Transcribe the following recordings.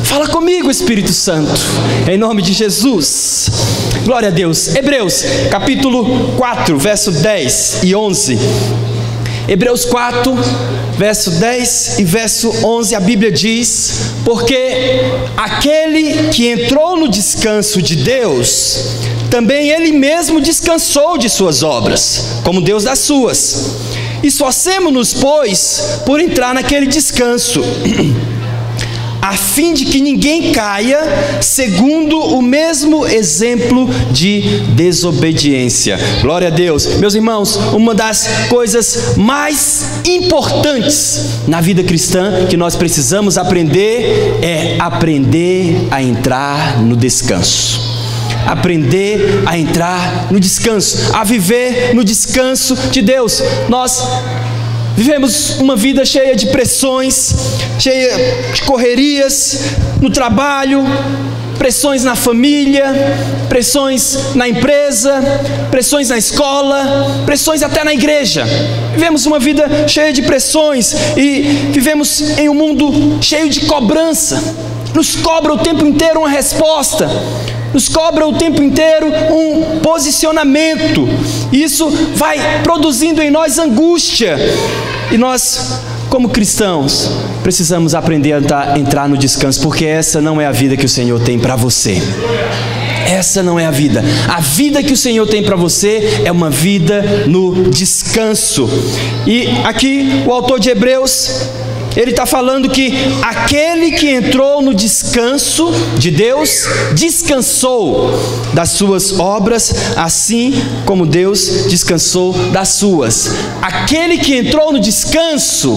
Fala comigo, Espírito Santo, em nome de Jesus. Glória a Deus. Hebreus, capítulo 4, verso 10 e 11. Hebreus 4, verso 10 e verso 11, a Bíblia diz: porque aquele que entrou no descanso de Deus, também ele mesmo descansou de suas obras, como Deus das suas. Esforcemo-nos, pois, por entrar naquele descanso, a fim de que ninguém caia segundo o mesmo exemplo de desobediência. Glória a Deus. Meus irmãos, uma das coisas mais importantes na vida cristã que nós precisamos aprender é aprender a entrar no descanso. Aprender a entrar no descanso, a viver no descanso de Deus. Nós vivemos uma vida cheia de pressões, cheia de correrias no trabalho, pressões na família, pressões na empresa, pressões na escola, pressões até na igreja. Vivemos uma vida cheia de pressões e vivemos em um mundo cheio de cobrança. Nos cobra o tempo inteiro uma resposta, nos cobra o tempo inteiro um posicionamento. Isso vai produzindo em nós angústia. E nós, como cristãos, precisamos aprender a entrar no descanso, porque essa não é a vida que o Senhor tem para você. Essa não é a vida. A vida que o Senhor tem para você é uma vida no descanso. E aqui o autor de Hebreus, ele está falando que aquele que entrou no descanso de Deus, descansou das suas obras, assim como Deus descansou das suas. Aquele que entrou no descanso,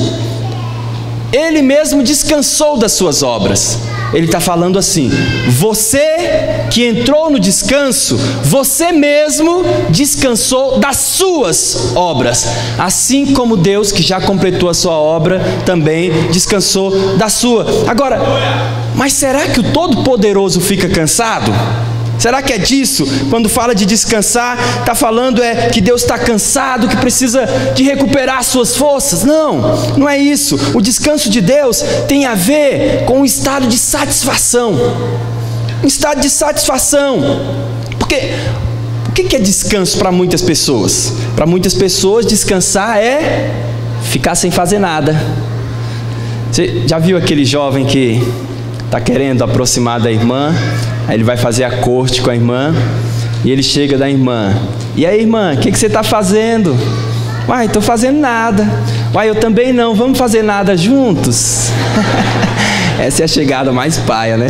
ele mesmo descansou das suas obras. Ele está falando assim: você que entrou no descanso, você mesmo descansou das suas obras, assim como Deus, que já completou a sua obra, também descansou da sua. Agora, mas será que o Todo-Poderoso fica cansado? Será que é disso? Quando fala de descansar, está falando que Deus está cansado, que precisa de recuperar suas forças? Não, não é isso. O descanso de Deus tem a ver com um estado de satisfação. Um estado de satisfação. Porque o que é descanso para muitas pessoas? Para muitas pessoas, descansar é ficar sem fazer nada. Você já viu aquele jovem que está querendo aproximar da irmã? Aí ele vai fazer a corte com a irmã, e ele chega da irmã: e aí, irmã, o que você está fazendo? Uai, estou fazendo nada. Uai, eu também não, vamos fazer nada juntos? Essa é a chegada mais paia, né?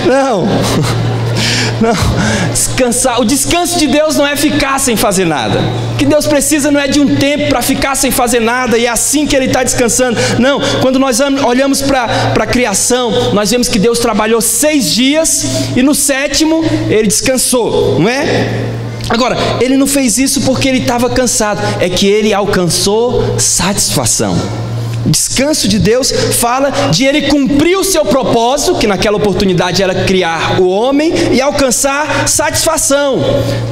Não, descansar. O descanso de Deus não é ficar sem fazer nada. O que Deus precisa não é de um tempo para ficar sem fazer nada, e é assim que Ele está descansando. Não, quando nós olhamos para a criação, nós vemos que Deus trabalhou 6 dias, e no 7º Ele descansou, não é? Agora, Ele não fez isso porque Ele estava cansado, é que Ele alcançou satisfação. O descanso de Deus fala de Ele cumprir o seu propósito, que naquela oportunidade era criar o homem e alcançar satisfação.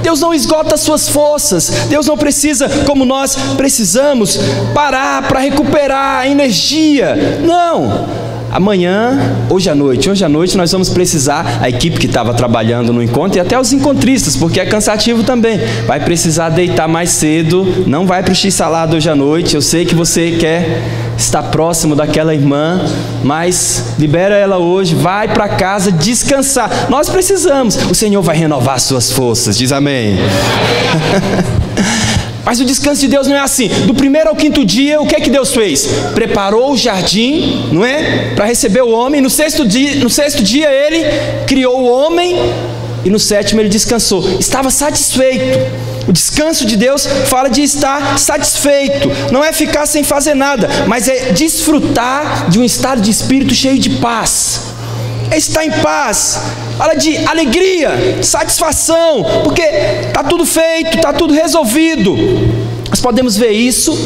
Deus não esgota as suas forças. Deus não precisa, como nós precisamos, parar para recuperar a energia. Não. Amanhã, hoje à noite nós vamos precisar, a equipe que estava trabalhando no encontro e até os encontristas, porque é cansativo também, vai precisar deitar mais cedo, não vai para o X-salada hoje à noite. Eu sei que você quer estar próximo daquela irmã, mas libera ela hoje, vai para casa descansar. Nós precisamos, o Senhor vai renovar suas forças, diz amém. Mas o descanso de Deus não é assim. Do 1º ao 5º dia, o que é que Deus fez? Preparou o jardim, não é? Para receber o homem. No sexto dia Ele criou o homem, e no 7º Ele descansou. Estava satisfeito. O descanso de Deus fala de estar satisfeito. Não é ficar sem fazer nada, mas é desfrutar de um estado de espírito cheio de paz. É estar em paz. Fala de alegria, satisfação, porque está tudo feito, está tudo resolvido. Nós podemos ver isso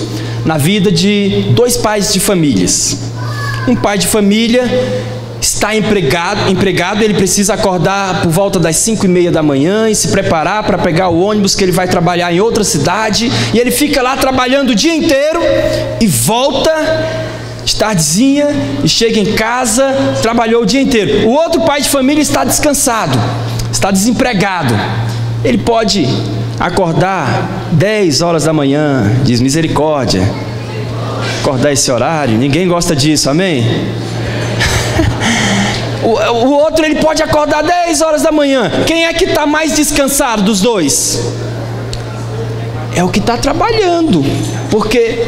na vida de 2 pais de famílias. Um pai de família está empregado, ele precisa acordar por volta das 5:30 da manhã e se preparar para pegar o ônibus que ele vai trabalhar em outra cidade, e ele fica lá trabalhando o dia inteiro e volta de tardezinha e chega em casa, trabalhou o dia inteiro. O outro pai de família está descansado, está desempregado. Ele pode acordar 10 horas da manhã, diz misericórdia. Acordar esse horário, ninguém gosta disso, amém? O outro, ele pode acordar 10 horas da manhã. Quem é que está mais descansado dos dois? É o que está trabalhando, porque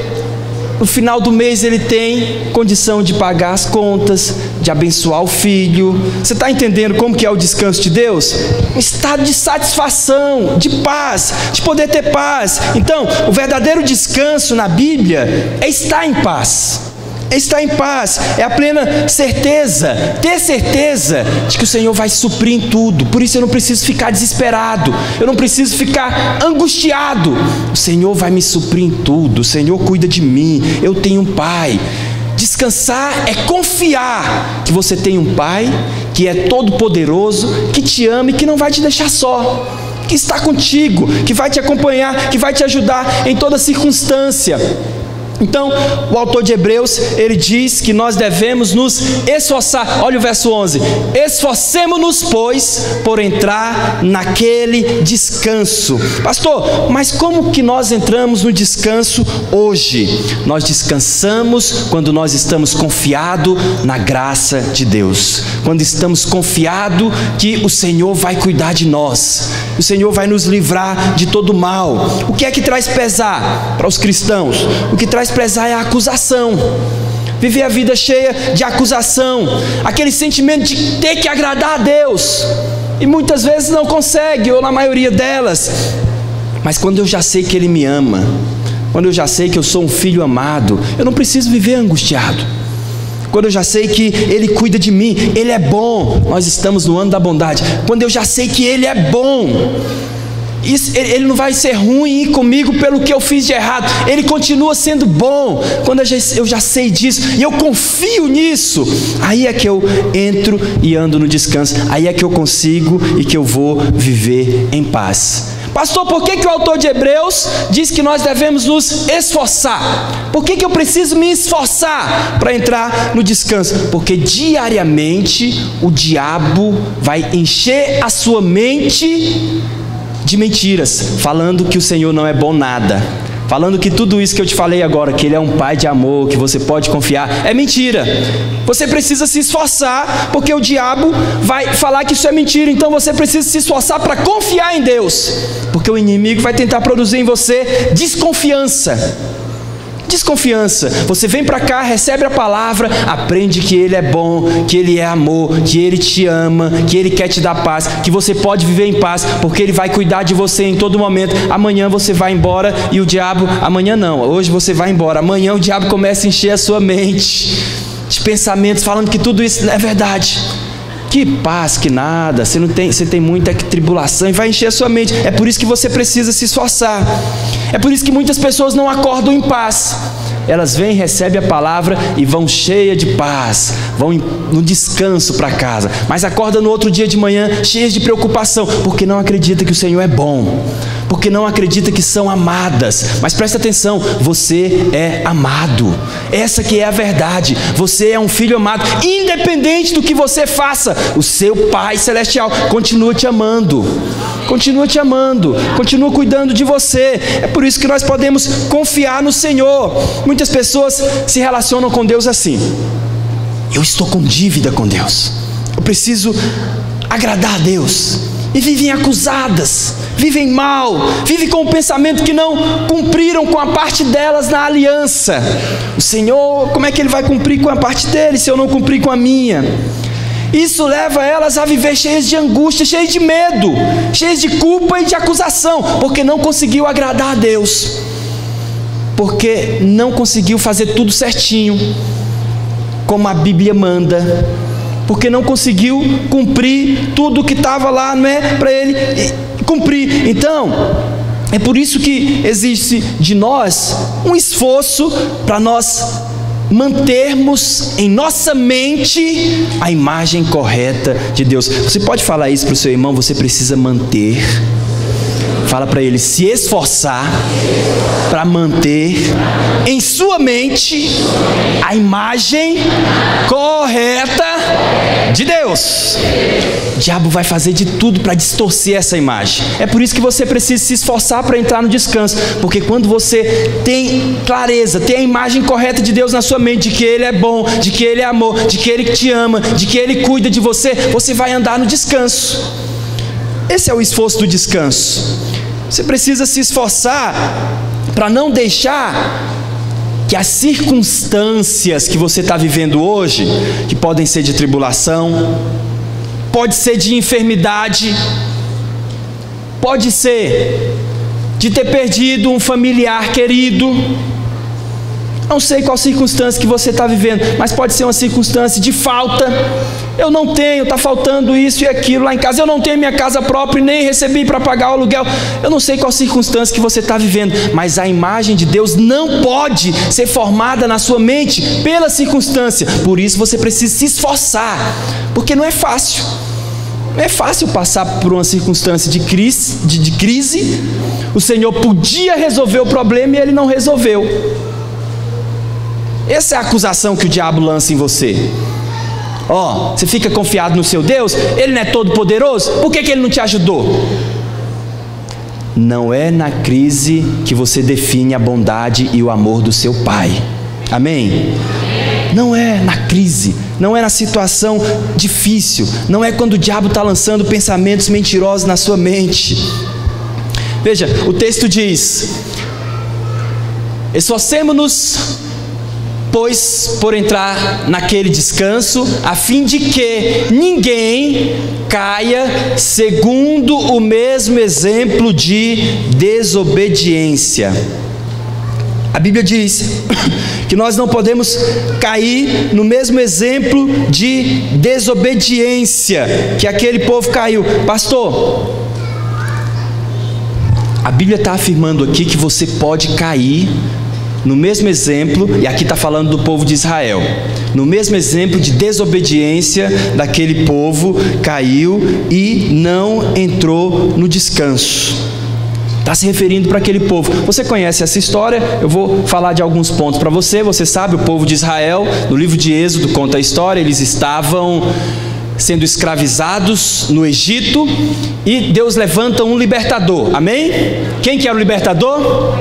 no final do mês ele tem condição de pagar as contas, de abençoar o filho. Você está entendendo como que é o descanso de Deus? Um estado de satisfação, de paz, de poder ter paz. Então, o verdadeiro descanso na Bíblia é estar em paz. É estar em paz, é a plena certeza, ter certeza de que o Senhor vai suprir em tudo. Por isso eu não preciso ficar desesperado, eu não preciso ficar angustiado. O Senhor vai me suprir em tudo, o Senhor cuida de mim, eu tenho um Pai. Descansar é confiar que você tem um Pai que é todo poderoso, que te ama e que não vai te deixar só, que está contigo, que vai te acompanhar, que vai te ajudar em toda circunstância. Então, o autor de Hebreus, ele diz que nós devemos nos esforçar. Olha o verso 11: esforcemo-nos, pois, por entrar naquele descanso. Pastor, mas como que nós entramos no descanso hoje? Nós descansamos quando nós estamos confiados na graça de Deus, quando estamos confiados que o Senhor vai cuidar de nós, o Senhor vai nos livrar de todo mal. O que é que traz pesar para os cristãos? O que traz pesar é a acusação. Viver a vida cheia de acusação, aquele sentimento de ter que agradar a Deus, e muitas vezes não consegue, ou na maioria delas. Mas quando eu já sei que Ele me ama, quando eu já sei que eu sou um filho amado, eu não preciso viver angustiado. Quando eu já sei que Ele cuida de mim, Ele é bom. Nós estamos no ano da bondade. Quando eu já sei que Ele é bom, Ele não vai ser ruim comigo pelo que eu fiz de errado. Ele continua sendo bom. Quando eu já sei disso e eu confio nisso, aí é que eu entro e ando no descanso. Aí é que eu consigo e que eu vou viver em paz. Pastor, por que o autor de Hebreus diz que nós devemos nos esforçar? Por que eu preciso me esforçar para entrar no descanso? Porque diariamente o diabo vai encher a sua mente de mentiras, falando que o Senhor não é bom nada, falando que tudo isso que eu te falei agora, que Ele é um Pai de amor, que você pode confiar, é mentira. Você precisa se esforçar, porque o diabo vai falar que isso é mentira. Então você precisa se esforçar para confiar em Deus, porque o inimigo vai tentar produzir em você desconfiança. Desconfiança. Você vem para cá, recebe a palavra, aprende que Ele é bom, que Ele é amor, que Ele te ama, que Ele quer te dar paz, que você pode viver em paz, porque Ele vai cuidar de você em todo momento. Amanhã você vai embora e o diabo, amanhã não, hoje você vai embora, amanhã o diabo começa a encher a sua mente de pensamentos falando que tudo isso não é verdade. Que paz, que nada, você tem muita tribulação, e vai encher a sua mente. É por isso que você precisa se esforçar. É por isso que muitas pessoas não acordam em paz. Elas vêm, recebem a palavra e vão cheias de paz, vão no descanso para casa, mas acordam no outro dia de manhã cheias de preocupação, porque não acredita que o Senhor é bom, porque não acredita que são amadas. Mas presta atenção, você é amado. Essa que é a verdade. Você é um filho amado. Independente do que você faça, o seu Pai Celestial continua te amando. Continua te amando, continua cuidando de você. É por isso que nós podemos confiar no Senhor. Muitas pessoas se relacionam com Deus assim: eu estou com dívida com Deus, eu preciso agradar a Deus. E vivem acusadas, vivem mal, vivem com o pensamento que não cumpriram com a parte delas na aliança. O Senhor, como é que Ele vai cumprir com a parte dele se eu não cumprir com a minha? Isso leva elas a viver cheias de angústia, cheias de medo, cheias de culpa e de acusação, porque não conseguiu agradar a Deus, porque não conseguiu fazer tudo certinho, como a Bíblia manda, porque não conseguiu cumprir tudo que estava lá, não é, para ele cumprir. Então, é por isso que existe de nós um esforço para nós mantermos em nossa mente a imagem correta de Deus. Você pode falar isso para o seu irmão? Você precisa manter. Fala para ele se esforçar para manter em sua mente a imagem correta de Deus. O diabo vai fazer de tudo para distorcer essa imagem. É por isso que você precisa se esforçar para entrar no descanso, porque quando você tem clareza, tem a imagem correta de Deus na sua mente, de que Ele é bom, de que Ele é amor, de que Ele te ama, de que Ele cuida de você, você vai andar no descanso. Esse é o esforço do descanso. Você precisa se esforçar para não deixar que as circunstâncias que você está vivendo hoje, que podem ser de tribulação, pode ser de enfermidade, pode ser de ter perdido um familiar querido, não sei qual circunstância que você está vivendo, mas pode ser uma circunstância de falta. Eu não tenho, está faltando isso e aquilo lá em casa, eu não tenho minha casa própria e nem recebi para pagar o aluguel. Eu não sei qual circunstância que você está vivendo, mas a imagem de Deus não pode ser formada na sua mente pela circunstância. Por isso você precisa se esforçar, porque não é fácil. Não é fácil passar por uma circunstância de crise. O Senhor podia resolver o problema e Ele não resolveu. Essa é a acusação que o diabo lança em você. Você fica confiado no seu Deus? Ele não é todo poderoso? Por que Ele não te ajudou? Não é na crise que você define a bondade e o amor do seu Pai. Amém? Não é na crise, não é na situação difícil, não é quando o diabo está lançando pensamentos mentirosos na sua mente. Veja, o texto diz: esforcemo-nos, pois, por entrar naquele descanso, a fim de que ninguém caia segundo o mesmo exemplo de desobediência. A Bíblia diz que nós não podemos cair no mesmo exemplo de desobediência que aquele povo caiu. Pastor, a Bíblia está afirmando aqui que você pode cair no mesmo exemplo, e aqui está falando do povo de Israel, no mesmo exemplo de desobediência daquele povo, caiu e não entrou no descanso. Está se referindo para aquele povo. Você conhece essa história? Eu vou falar de alguns pontos para você. Você sabe, o povo de Israel, no livro de Êxodo conta a história, eles estavam sendo escravizados no Egito e Deus levanta um libertador. Amém? Quem que era o libertador?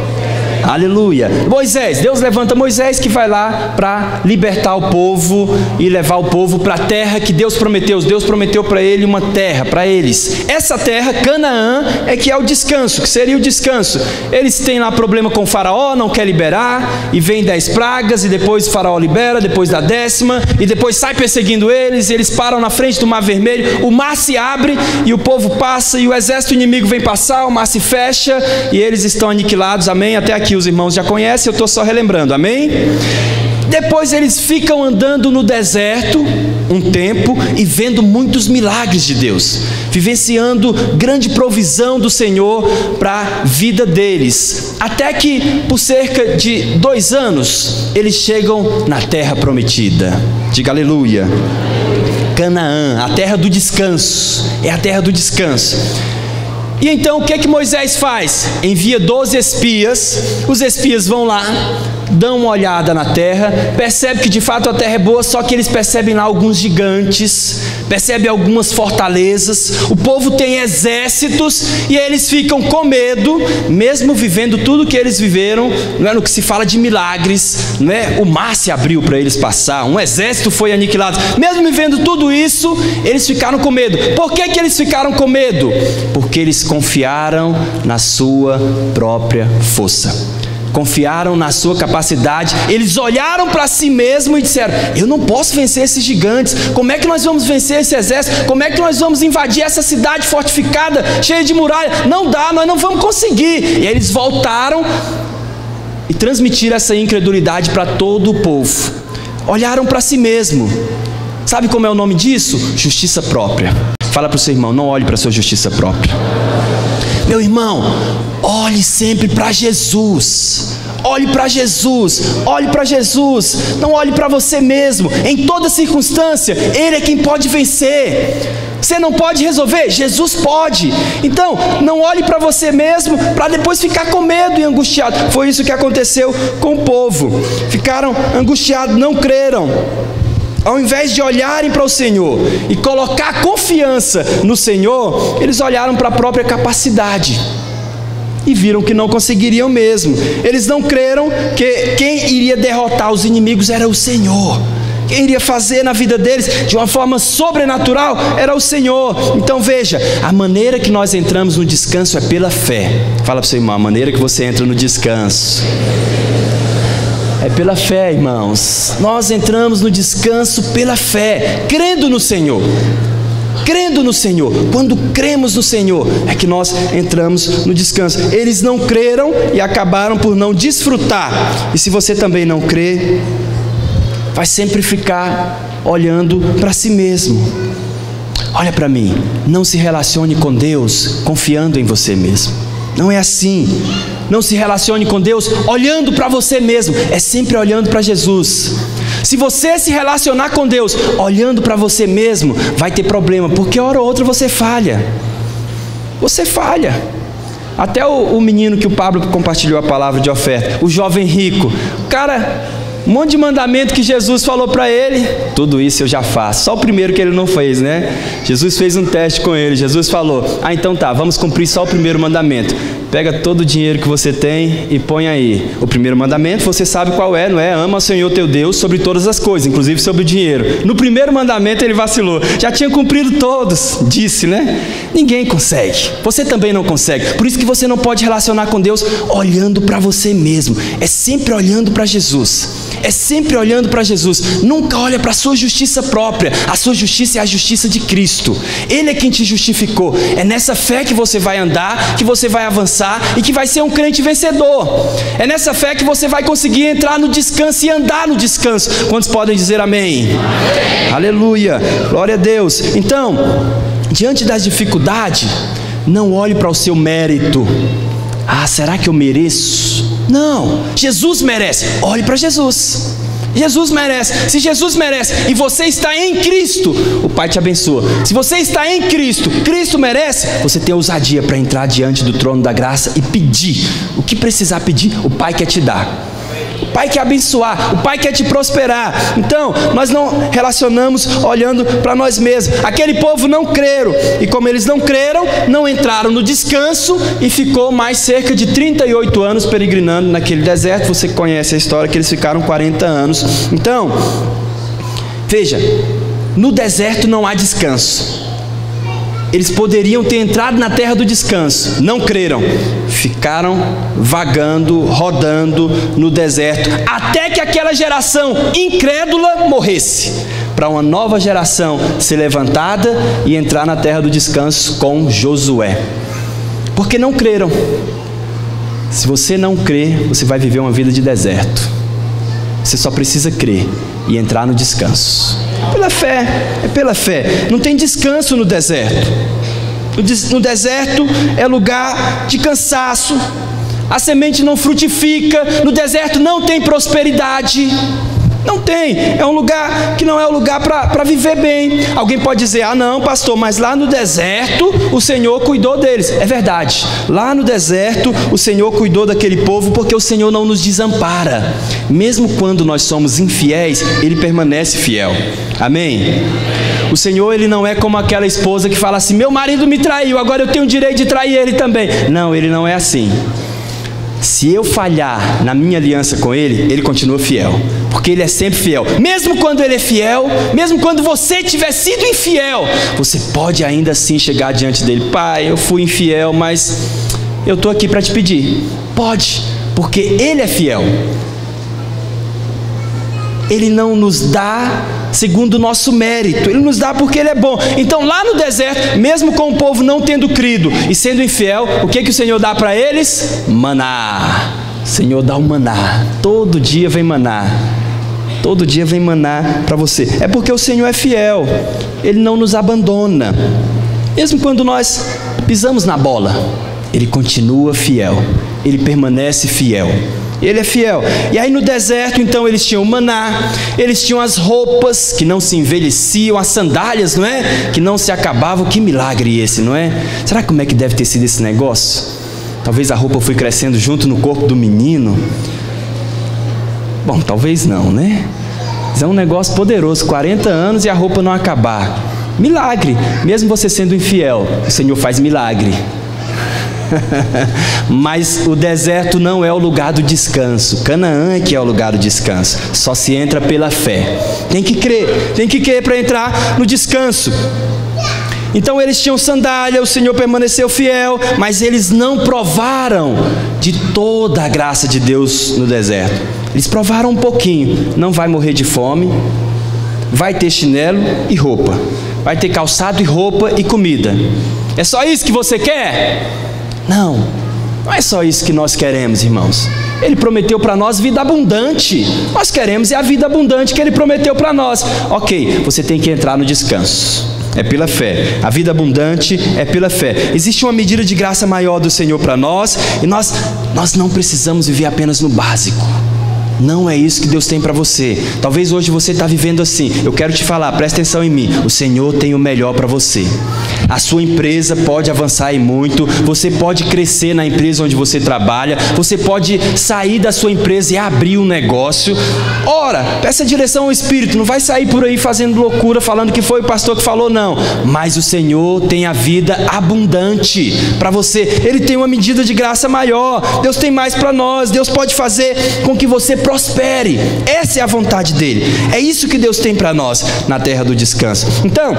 Aleluia. Moisés, Deus levanta Moisés, que vai lá para libertar o povo e levar o povo para a terra que Deus prometeu. Deus prometeu para ele uma terra, para eles. Essa terra, Canaã, é que é o descanso, que seria o descanso. Eles têm lá problema com o faraó, não quer liberar, e vem 10 pragas, e depois o faraó libera, depois da 10ª, e depois sai perseguindo eles, e eles param na frente do Mar Vermelho, o mar se abre, e o povo passa, e o exército inimigo vem passar, o mar se fecha, e eles estão aniquilados. Amém? Até aqui os irmãos já conhecem, eu estou só relembrando, amém? Depois eles ficam andando no deserto um tempo e vendo muitos milagres de Deus, vivenciando grande provisão do Senhor para a vida deles, até que por cerca de 2 anos eles chegam na terra prometida. Diga aleluia. Canaã, a terra do descanso, é a terra do descanso. E então o que Moisés faz? Envia 12 espias, os espias vão lá, dão uma olhada na terra, percebem que de fato a terra é boa, só que eles percebem lá alguns gigantes, percebem algumas fortalezas, o povo tem exércitos e eles ficam com medo, mesmo vivendo tudo que eles viveram, não é no que se fala de milagres, não é? O mar se abriu para eles passar, um exército foi aniquilado, mesmo vivendo tudo isso, eles ficaram com medo. Por que eles ficaram com medo? Porque eles confiaram na sua própria força, confiaram na sua capacidade. Eles olharam para si mesmos e disseram: eu não posso vencer esses gigantes, como é que nós vamos vencer esse exército, como é que nós vamos invadir essa cidade fortificada, cheia de muralha? Não dá, nós não vamos conseguir. E eles voltaram e transmitiram essa incredulidade para todo o povo. Olharam para si mesmo. Sabe como é o nome disso? Justiça própria. Fala para o seu irmão: não olhe para a sua justiça própria. Meu irmão, olhe sempre para Jesus. Olhe para Jesus, olhe para Jesus, não olhe para você mesmo. Em toda circunstância, Ele é quem pode vencer. Você não pode resolver? Jesus pode. Então, não olhe para você mesmo para depois ficar com medo e angustiado. Foi isso que aconteceu com o povo. Ficaram angustiados, não creram. Ao invés de olharem para o Senhor e colocar confiança no Senhor, eles olharam para a própria capacidade e viram que não conseguiriam mesmo. Eles não creram que quem iria derrotar os inimigos era o Senhor. Quem iria fazer na vida deles de uma forma sobrenatural era o Senhor. Então veja, a maneira que nós entramos no descanso é pela fé. Fala para o seu irmão, a maneira que você entra no descanso é pela fé, irmãos. Nós entramos no descanso pela fé, crendo no Senhor. Crendo no Senhor. Quando cremos no Senhor é que nós entramos no descanso. Eles não creram e acabaram por não desfrutar. E se você também não crê, vai sempre ficar olhando para si mesmo. Olha para mim, não se relacione com Deus confiando em você mesmo. Não é assim. Não se relacione com Deus olhando para você mesmo. É sempre olhando para Jesus. Se você se relacionar com Deus olhando para você mesmo, vai ter problema, porque hora ou outra você falha. Você falha. Até o menino que o Pablo compartilhou a palavra de oferta, o jovem rico, o cara, um monte de mandamento que Jesus falou para ele, tudo isso eu já faço. Só o primeiro que ele não fez, né? Jesus fez um teste com ele. Jesus falou, então tá, vamos cumprir só o primeiro mandamento. Pega todo o dinheiro que você tem e põe aí. O primeiro mandamento, você sabe qual é, não é? Ama o Senhor teu Deus sobre todas as coisas, inclusive sobre o dinheiro. No primeiro mandamento ele vacilou. Já tinha cumprido todos, disse, né? Ninguém consegue. Você também não consegue. Por isso que você não pode relacionar com Deus olhando para você mesmo. É sempre olhando para Jesus. É sempre olhando para Jesus. Nunca olha para a sua justiça própria. A sua justiça é a justiça de Cristo. Ele é quem te justificou. É nessa fé que você vai andar, que você vai avançar e que vai ser um crente vencedor. É nessa fé que você vai conseguir entrar no descanso e andar no descanso. Quantos podem dizer amém? Amém. Aleluia, glória a Deus. Então, diante das dificuldades, não olhe para o seu mérito. Ah, será que eu mereço? Não, Jesus merece. Olhe para Jesus. Jesus merece. Se Jesus merece e você está em Cristo, o Pai te abençoa. Se você está em Cristo, Cristo merece, você tem ousadia para entrar diante do trono da graça e pedir o que precisar pedir. O Pai quer te dar. O Pai quer abençoar, o Pai quer te prosperar. Então, nós não relacionamos olhando para nós mesmos. Aquele povo não creram, e como eles não creram, não entraram no descanso e ficou mais cerca de 38 anos peregrinando naquele deserto. Você conhece a história que eles ficaram 40 anos. Então, veja, no deserto não há descanso. Eles poderiam ter entrado na terra do descanso, não creram, ficaram vagando, rodando no deserto, até que aquela geração incrédula morresse, para uma nova geração ser levantada e entrar na terra do descanso com Josué, porque não creram. Se você não crê, você vai viver uma vida de deserto. Você só precisa crer e entrar no descanso. Pela fé, é pela fé. Não tem descanso no deserto. No deserto é lugar de cansaço. A semente não frutifica. No deserto não tem prosperidade. Não tem, é um lugar que não é um lugar para viver bem. Alguém pode dizer, ah não pastor, mas lá no deserto o Senhor cuidou deles. É verdade, lá no deserto o Senhor cuidou daquele povo, porque o Senhor não nos desampara. Mesmo quando nós somos infiéis, Ele permanece fiel. Amém? O Senhor, Ele não é como aquela esposa que fala assim, meu marido me traiu, agora eu tenho o direito de trair ele também. Não, Ele não é assim. Se eu falhar na minha aliança com Ele, Ele continua fiel, porque Ele é sempre fiel. Mesmo quando Ele é fiel, mesmo quando você tiver sido infiel, você pode ainda assim chegar diante dEle. Pai, eu fui infiel, mas eu estou aqui para te pedir. Pode, porque Ele é fiel. Ele não nos dá segundo o nosso mérito, Ele nos dá porque Ele é bom. Então lá no deserto, mesmo com o povo não tendo crido e sendo infiel, o que o Senhor dá para eles? Maná. O Senhor dá o maná, todo dia vem maná. Todo dia vem maná para você. É porque o Senhor é fiel, Ele não nos abandona. Mesmo quando nós pisamos na bola, Ele continua fiel, ele permanece fiel. Ele é fiel. E aí no deserto, então, eles tinham o maná, eles tinham as roupas que não se envelheciam, as sandálias, não é? Que não se acabavam. Que milagre esse, não é? Será como é que deve ter sido esse negócio? Talvez a roupa foi crescendo junto no corpo do menino. Bom, talvez não, né? Mas é um negócio poderoso, 40 anos e a roupa não acabar. Milagre. Mesmo você sendo infiel, o Senhor faz milagre. Mas o deserto não é o lugar do descanso. Canaã é que é o lugar do descanso. Só se entra pela fé. Tem que crer para entrar no descanso. Então eles tinham sandália, o Senhor permaneceu fiel, mas eles não provaram de toda a graça de Deus no deserto. Eles provaram um pouquinho. Não vai morrer de fome, vai ter chinelo e roupa, vai ter calçado e roupa e comida. É só isso que você quer? Não, não é só isso que nós queremos, irmãos. Ele prometeu para nós vida abundante. Nós queremos a vida abundante que Ele prometeu para nós. Ok, você tem que entrar no descanso. É pela fé. A vida abundante é pela fé. Existe uma medida de graça maior do Senhor para nós. E nós não precisamos viver apenas no básico. Não é isso que Deus tem para você. Talvez hoje você está vivendo assim. Eu quero te falar, presta atenção em mim. O Senhor tem o melhor para você. A sua empresa pode avançar e muito. Você pode crescer na empresa onde você trabalha. Você pode sair da sua empresa e abrir um negócio. Ora, peça direção ao Espírito. Não vai sair por aí fazendo loucura, falando que foi o pastor que falou, não. Mas o Senhor tem a vida abundante para você. Ele tem uma medida de graça maior. Deus tem mais para nós. Deus pode fazer com que você prospere. Essa é a vontade dele. É isso que Deus tem para nós na terra do descanso. Então,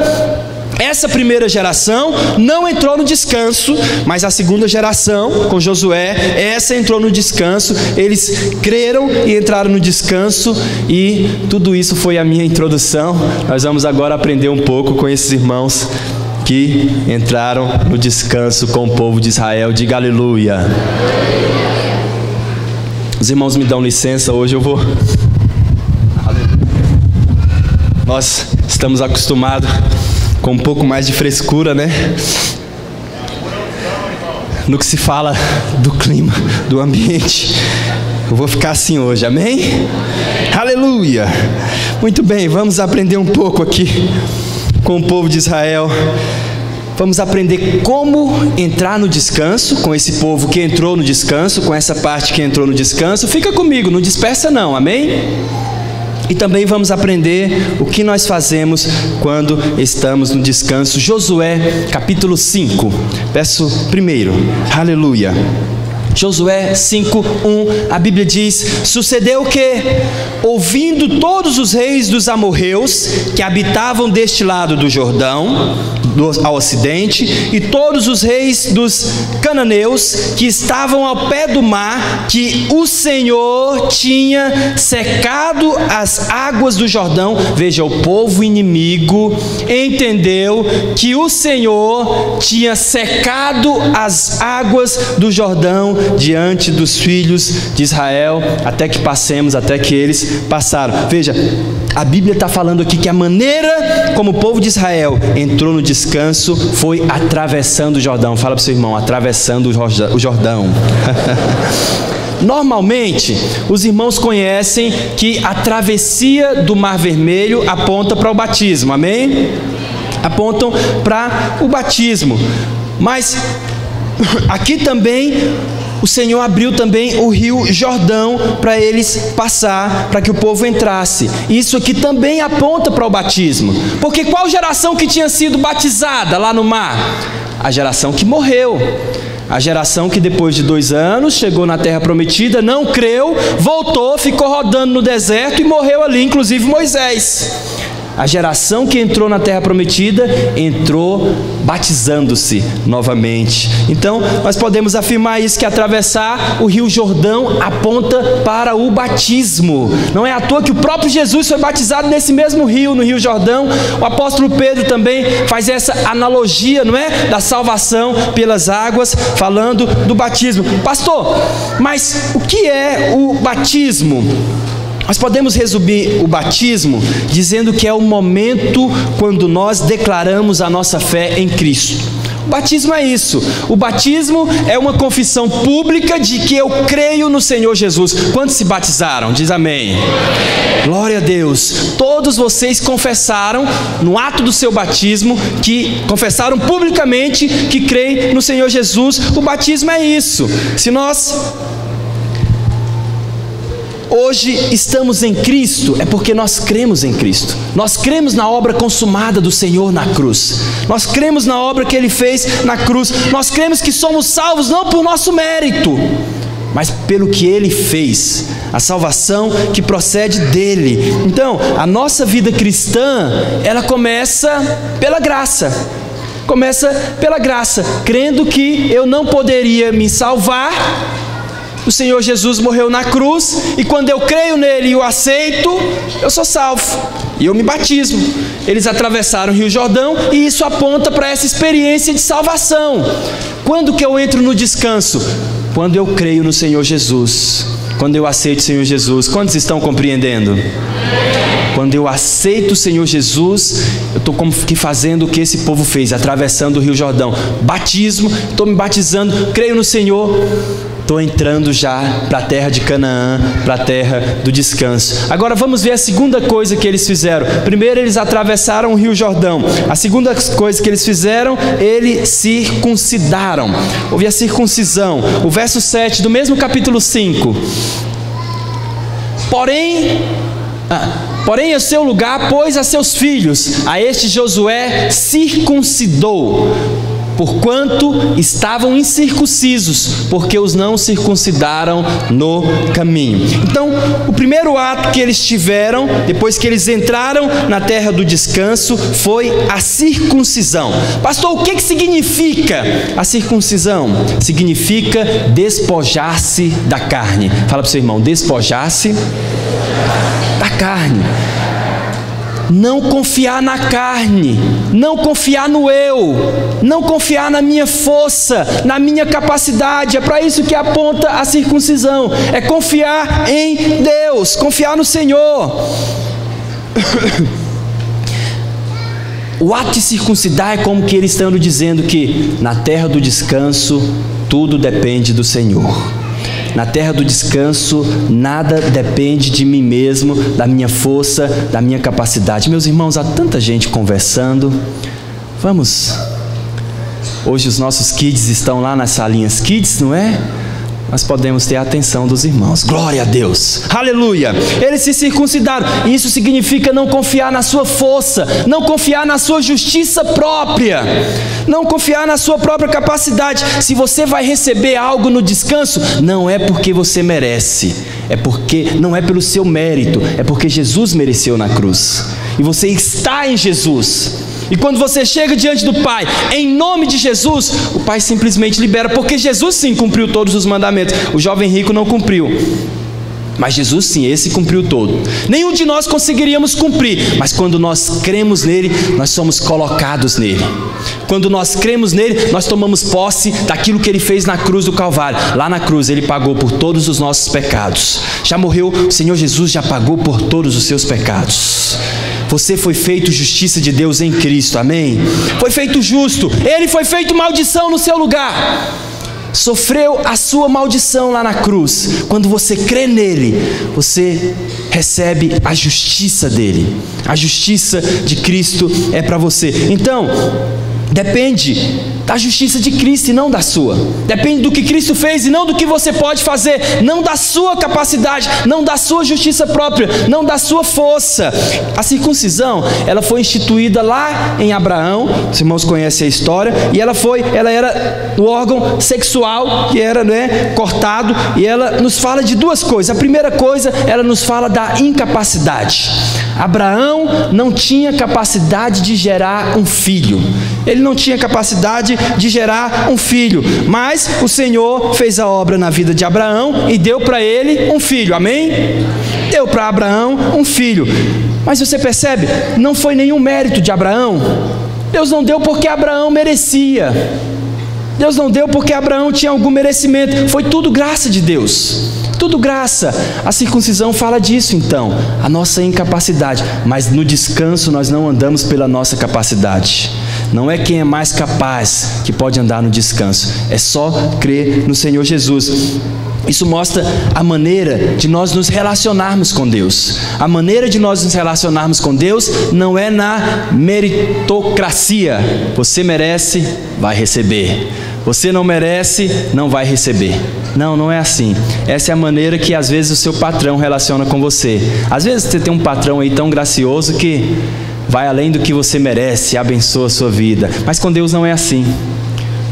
essa primeira geração não entrou no descanso, mas a segunda geração, com Josué, essa entrou no descanso. Eles creram e entraram no descanso. E tudo isso foi a minha introdução. Nós vamos agora aprender um pouco com esses irmãos que entraram no descanso com o povo de Israel. Diga aleluia. Os irmãos me dão licença, hoje eu vou... Nós estamos acostumados com um pouco mais de frescura, né? No que se fala do clima, do ambiente. Eu vou ficar assim hoje, amém? Aleluia! Muito bem, vamos aprender um pouco aqui com o povo de Israel. Vamos aprender como entrar no descanso com esse povo que entrou no descanso, com essa parte que entrou no descanso. Fica comigo, não dispersa não, amém? E também vamos aprender o que nós fazemos quando estamos no descanso. Josué, capítulo 5, verso 1. Aleluia. Josué 5:1, a Bíblia diz: sucedeu que, ouvindo todos os reis dos amorreus que habitavam deste lado do Jordão, ao ocidente, e todos os reis dos cananeus que estavam ao pé do mar, que o Senhor tinha secado as águas do Jordão. Veja, o povo inimigo entendeu que o Senhor tinha secado as águas do Jordão diante dos filhos de Israel, até que eles passaram. Veja, a Bíblia está falando aqui que a maneira como o povo de Israel entrou no descanso foi atravessando o Jordão. Fala para o seu irmão, atravessando o Jordão. Normalmente, os irmãos conhecem que a travessia do Mar Vermelho aponta para o batismo, amém? Apontam para o batismo. Mas aqui também o Senhor abriu também o rio Jordão para eles passar, para que o povo entrasse. Isso aqui também aponta para o batismo. Porque qual geração que tinha sido batizada lá no mar? A geração que morreu. A geração que depois de 2 anos chegou na terra prometida, não creu, voltou, ficou rodando no deserto e morreu ali, inclusive Moisés. A geração que entrou na terra prometida, entrou batizando-se novamente. Então, nós podemos afirmar isso, que atravessar o rio Jordão aponta para o batismo. Não é à toa que o próprio Jesus foi batizado nesse mesmo rio, no rio Jordão. O apóstolo Pedro também faz essa analogia, não é? Da salvação pelas águas, falando do batismo. Pastor, mas o que é o batismo? Nós podemos resumir o batismo dizendo que é o momento quando nós declaramos a nossa fé em Cristo. batismo é isso. O batismo é uma confissão pública de que eu creio no Senhor Jesus. Quantos se batizaram? Diz amém. Glória a Deus. Todos vocês confessaram no ato do seu batismo, que confessaram publicamente que creem no Senhor Jesus. O batismo é isso. Se nós hoje estamos em Cristo, é porque nós cremos em Cristo. Nós cremos na obra consumada do Senhor na cruz. Nós cremos na obra que Ele fez na cruz. Nós cremos que somos salvos não por nosso mérito, mas pelo que Ele fez, a salvação que procede dEle. Então, a nossa vida cristã, ela começa pela graça. Começa pela graça, crendo que eu não poderia me salvar. O Senhor Jesus morreu na cruz, e quando eu creio nele e o aceito, eu sou salvo, e eu me batismo. Eles atravessaram o Rio Jordão, e isso aponta para essa experiência de salvação. Quando que eu entro no descanso? Quando eu creio no Senhor Jesus, quando eu aceito o Senhor Jesus. Quantos estão compreendendo? Quando eu aceito o Senhor Jesus, eu estou como que fazendo o que esse povo fez, atravessando o Rio Jordão. Batismo, estou me batizando, creio no Senhor, estou entrando já para a terra de Canaã, para a terra do descanso. Agora vamos ver a segunda coisa que eles fizeram. Primeiro, eles atravessaram o Rio Jordão. A segunda coisa que eles fizeram, eles circuncidaram. Houve a circuncisão. O verso 7 do mesmo capítulo 5. Porém, em seu lugar pôs a seus filhos, a este Josué circuncidou, porquanto estavam incircuncisos, porque os não circuncidaram no caminho. Então, o primeiro ato que eles tiveram, depois que eles entraram na terra do descanso, foi a circuncisão. Pastor, o que significa a circuncisão? Significa despojar-se da carne. Fala para o seu irmão, despojar-se da carne. Não confiar na carne, não confiar no eu, não confiar na minha força, na minha capacidade. É para isso que aponta a circuncisão, é confiar em Deus, confiar no Senhor. O ato de circuncidar é como que eles estão dizendo que na terra do descanso tudo depende do Senhor. Na terra do descanso, nada depende de mim mesmo, da minha força, da minha capacidade. Meus irmãos, há tanta gente conversando. Vamos. Hoje os nossos kids estão lá nas salinhas kids, não é? Nós podemos ter a atenção dos irmãos. Glória a Deus. Aleluia. Eles se circuncidaram. E isso significa não confiar na sua força, não confiar na sua justiça própria, não confiar na sua própria capacidade. Se você vai receber algo no descanso, não é porque você merece, é porque não é pelo seu mérito, é porque Jesus mereceu na cruz. E você está em Jesus. E quando você chega diante do Pai, em nome de Jesus, o Pai simplesmente libera, porque Jesus sim cumpriu todos os mandamentos. O jovem rico não cumpriu, mas Jesus sim, esse cumpriu todo. Nenhum de nós conseguiríamos cumprir, mas quando nós cremos nele, nós somos colocados nele. Quando nós cremos nele, nós tomamos posse daquilo que ele fez na cruz do Calvário. Lá na cruz ele pagou por todos os nossos pecados. Já morreu, o Senhor Jesus já pagou por todos os seus pecados. Você foi feito justiça de Deus em Cristo, amém? Foi feito justo, ele foi feito maldição no seu lugar. Sofreu a sua maldição lá na cruz. Quando você crê nele, você recebe a justiça dele. A justiça de Cristo é para você. Então, depende da justiça de Cristo e não da sua. Depende do que Cristo fez e não do que você pode fazer. Não da sua capacidade, não da sua justiça própria, não da sua força. A circuncisão, ela foi instituída lá em Abraão. Os irmãos conhecem a história. E ela era o órgão sexual que era, cortado. E ela nos fala de duas coisas. A primeira coisa, ela nos fala da incapacidade. Abraão não tinha capacidade de gerar um filho. Ele não tinha capacidade de gerar um filho, mas o Senhor fez a obra na vida de Abraão e deu para ele um filho, amém? Deu para Abraão um filho. Mas você percebe, não foi nenhum mérito de Abraão. Deus não deu porque Abraão merecia. Deus não deu porque Abraão tinha algum merecimento. Foi tudo graça de Deus. Tudo graça. A circuncisão fala disso então, a nossa incapacidade. Mas no descanso nós não andamos pela nossa capacidade. Não é quem é mais capaz que pode andar no descanso. É só crer no Senhor Jesus. Isso mostra a maneira de nós nos relacionarmos com Deus. A maneira de nós nos relacionarmos com Deus não é na meritocracia. Você merece, vai receber. Você não merece, não vai receber. Não, não é assim. Essa é a maneira que às vezes o seu patrão relaciona com você. Às vezes você tem um patrão aí tão gracioso que vai além do que você merece e abençoa a sua vida. Mas com Deus não é assim.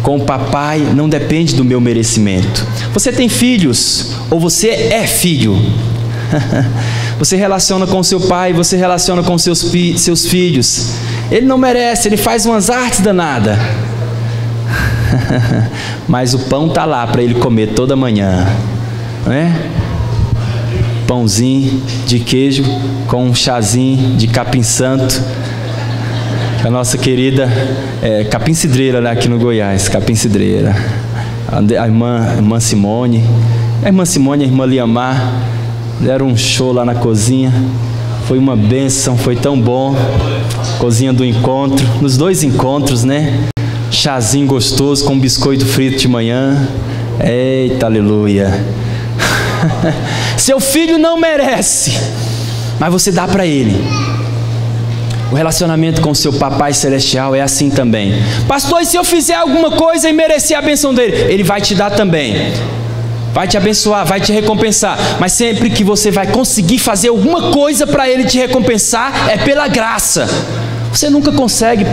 Com o papai não depende do meu merecimento. Você tem filhos, ou você é filho. Você relaciona com seu pai, você relaciona com seus filhos. Ele não merece, ele faz umas artes danadas. Mas o pão está lá para ele comer toda manhã, não é? Pãozinho de queijo com um chazinho de capim santo. A nossa querida capim cidreira lá aqui no Goiás, capim cidreira. A irmã Simone, a irmã Liamar deram um show lá na cozinha. Foi uma bênção, foi tão bom. Cozinha do encontro, nos 2 encontros, né? Chazinho gostoso com biscoito frito de manhã. Eita, aleluia. Seu filho não merece, mas você dá para ele. O relacionamento com o seu papai celestial é assim também. Pastor, e se eu fizer alguma coisa e merecer a bênção dele? Ele vai te dar também. Vai te abençoar, vai te recompensar. Mas sempre que você vai conseguir fazer alguma coisa para ele te recompensar, é pela graça. Você nunca consegue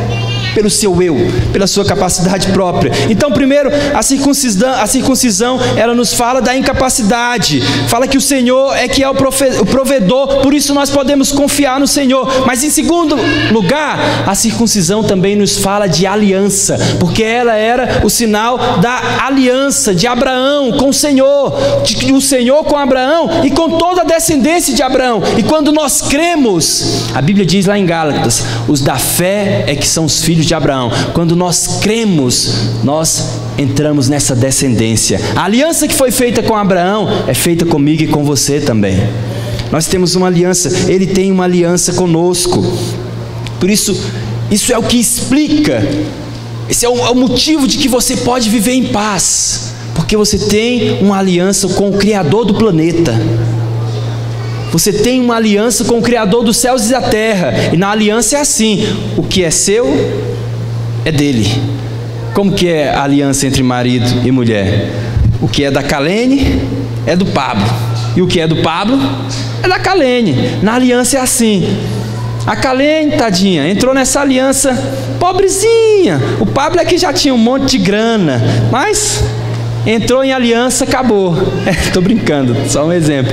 pelo seu eu, pela sua capacidade própria. Então, primeiro, a circuncisão, ela nos fala da incapacidade. Fala que o Senhor é que é o provedor, por isso nós podemos confiar no Senhor. Mas em segundo lugar, a circuncisão também nos fala de aliança, porque ela era o sinal da aliança de Abraão com o Senhor com Abraão e com toda a descendência de Abraão. E quando nós cremos, a Bíblia diz lá em Gálatas, os da fé é que são os filhos de Abraão. Quando nós cremos, nós entramos nessa descendência. A aliança que foi feita com Abraão é feita comigo e com você também. Nós temos uma aliança, ele tem uma aliança conosco. Por isso, isso é o que explica, esse é o motivo de que você pode viver em paz, porque você tem uma aliança com o Criador do planeta. Você tem uma aliança com o Criador dos céus e da terra. E na aliança é assim: o que é seu é dele. Como que é a aliança entre marido e mulher? O que é da Kalene é do Pablo, e o que é do Pablo é da Kalene. Na aliança é assim. A Kalene, tadinha, entrou nessa aliança pobrezinha. O Pablo é que já tinha um monte de grana, mas entrou em aliança, acabou. Estou brincando, só um exemplo.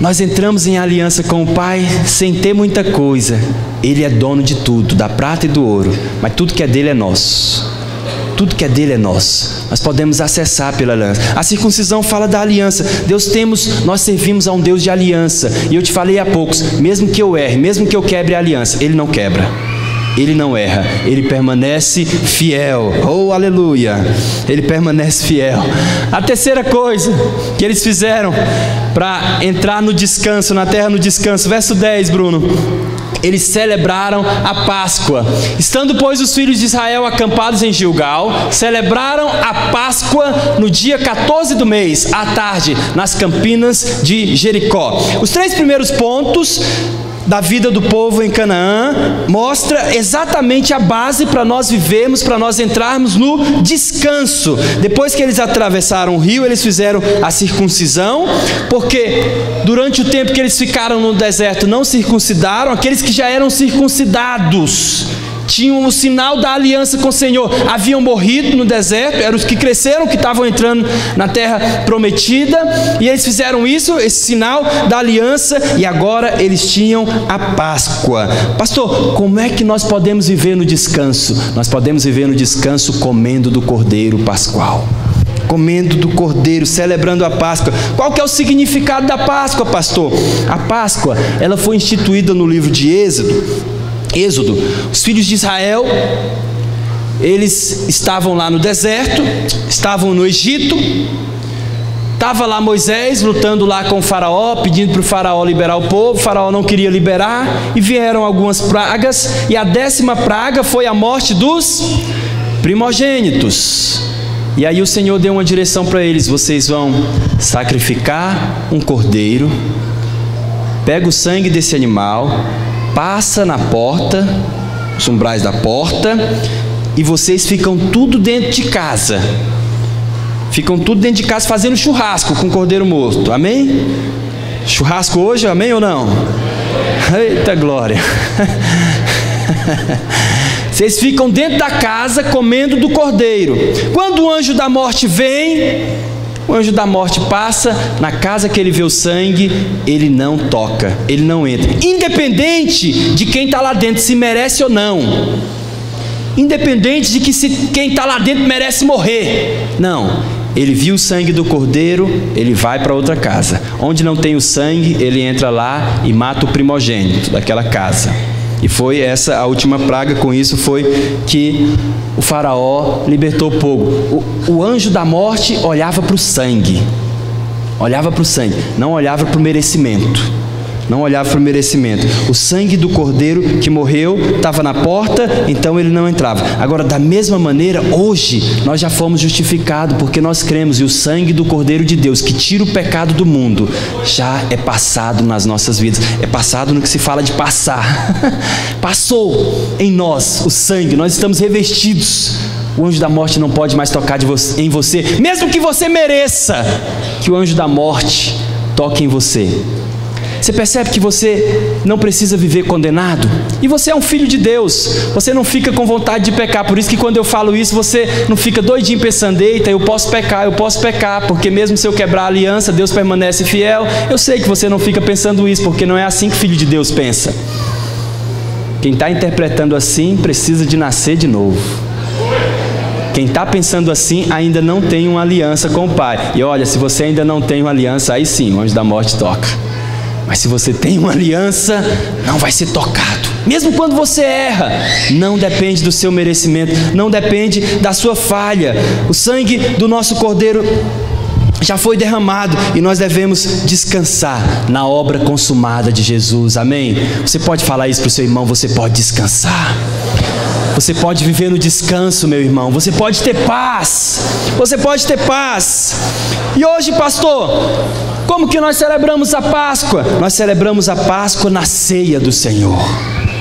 Nós entramos em aliança com o Pai sem ter muita coisa. Ele é dono de tudo, da prata e do ouro, mas tudo que é dele é nosso. Tudo que é dele é nosso. Nós podemos acessar pela aliança. A circuncisão fala da aliança. Nós servimos a um Deus de aliança. E eu te falei há poucos, mesmo que eu erre, mesmo que eu quebre a aliança, Ele não quebra. Ele não erra, Ele permanece fiel. Oh, aleluia! Ele permanece fiel. A terceira coisa que eles fizeram para entrar no descanso, na terra no descanso, verso 10, Bruno. Eles celebraram a Páscoa. Estando, pois, os filhos de Israel acampados em Gilgal, celebraram a Páscoa no dia 14 do mês, à tarde, nas campinas de Jericó. Os 3 primeiros pontos da vida do povo em Canaã mostra exatamente a base para nós vivermos, para nós entrarmos no descanso. Depois que eles atravessaram o rio, eles fizeram a circuncisão, porque durante o tempo que eles ficaram no deserto não circuncidaram. Aqueles que já eram circuncidados tinham o sinal da aliança com o Senhor, haviam morrido no deserto, eram os que cresceram, que estavam entrando na terra prometida, e eles fizeram isso, esse sinal da aliança, e agora eles tinham a Páscoa. Pastor, como é que nós podemos viver no descanso? Nós podemos viver no descanso comendo do Cordeiro Pascual, comendo do Cordeiro, celebrando a Páscoa. Qual que é o significado da Páscoa, pastor? A Páscoa, ela foi instituída no livro de Êxodo. Os filhos de Israel, eles estavam lá no deserto, estavam no Egito, Estava lá Moisés lutando lá com o faraó, pedindo para o faraó liberar o povo. O faraó não queria liberar e vieram algumas pragas, e a 10ª praga foi a morte dos primogênitos. E aí o Senhor deu uma direção para eles: vocês vão sacrificar um cordeiro, pega o sangue desse animal, passa na porta, os umbrais da porta, e vocês ficam tudo dentro de casa. Ficam tudo dentro de casa fazendo churrasco com o cordeiro morto. Amém? Churrasco hoje, amém ou não? Eita glória! Vocês ficam dentro da casa comendo do cordeiro. Quando o anjo da morte vem, o anjo da morte passa na casa que ele vê o sangue, ele não toca, ele não entra, independente de quem está lá dentro, se merece ou não, independente de que quem está lá dentro merece morrer. Não, ele viu o sangue do cordeiro, ele vai para outra casa. Onde não tem o sangue, ele entra lá e mata o primogênito daquela casa. E foi essa a última praga. Com isso foi que o faraó libertou o povo. O anjo da morte olhava para o sangue, não olhava para o merecimento. O sangue do cordeiro que morreu estava na porta, então ele não entrava. Agora, da mesma maneira, hoje nós já fomos justificados, porque nós cremos, e o sangue do cordeiro de Deus, que tira o pecado do mundo, já é passado nas nossas vidas. É passado no que se fala de passar. Passou em nós o sangue, nós estamos revestidos. O anjo da morte não pode mais tocar em você, mesmo que você mereça que o anjo da morte toque em você. Você percebe que você não precisa viver condenado? E você é um filho de Deus, você não fica com vontade de pecar. Por isso que quando eu falo isso, você não fica doidinho pensando: eita, eu posso pecar, porque mesmo se eu quebrar a aliança, Deus permanece fiel. Eu sei que você não fica pensando isso, porque não é assim que filho de Deus pensa. Quem está interpretando assim, precisa de nascer de novo. Quem está pensando assim, ainda não tem uma aliança com o Pai. E olha, se você ainda não tem uma aliança, aí sim, o anjo da morte toca. Mas se você tem uma aliança, não vai ser tocado. Mesmo quando você erra, não depende do seu merecimento, não depende da sua falha. O sangue do nosso cordeiro já foi derramado e nós devemos descansar na obra consumada de Jesus. Amém? Você pode falar isso para o seu irmão: você pode descansar. Você pode viver no descanso, meu irmão. Você pode ter paz. Você pode ter paz. E hoje, pastor, como que nós celebramos a Páscoa? Nós celebramos a Páscoa na ceia do Senhor.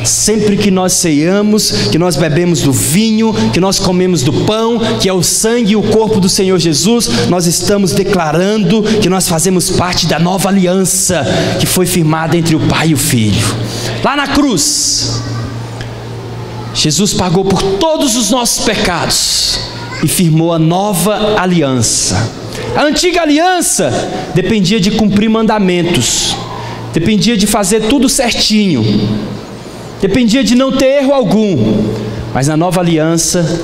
Sempre que nós ceiamos, que nós bebemos do vinho, que nós comemos do pão, que é o sangue e o corpo do Senhor Jesus, nós estamos declarando que nós fazemos parte da nova aliança que foi firmada entre o Pai e o Filho. Lá na cruz, Jesus pagou por todos os nossos pecados e firmou a nova aliança. A antiga aliança dependia de cumprir mandamentos, dependia de fazer tudo certinho, dependia de não ter erro algum. Mas na nova aliança,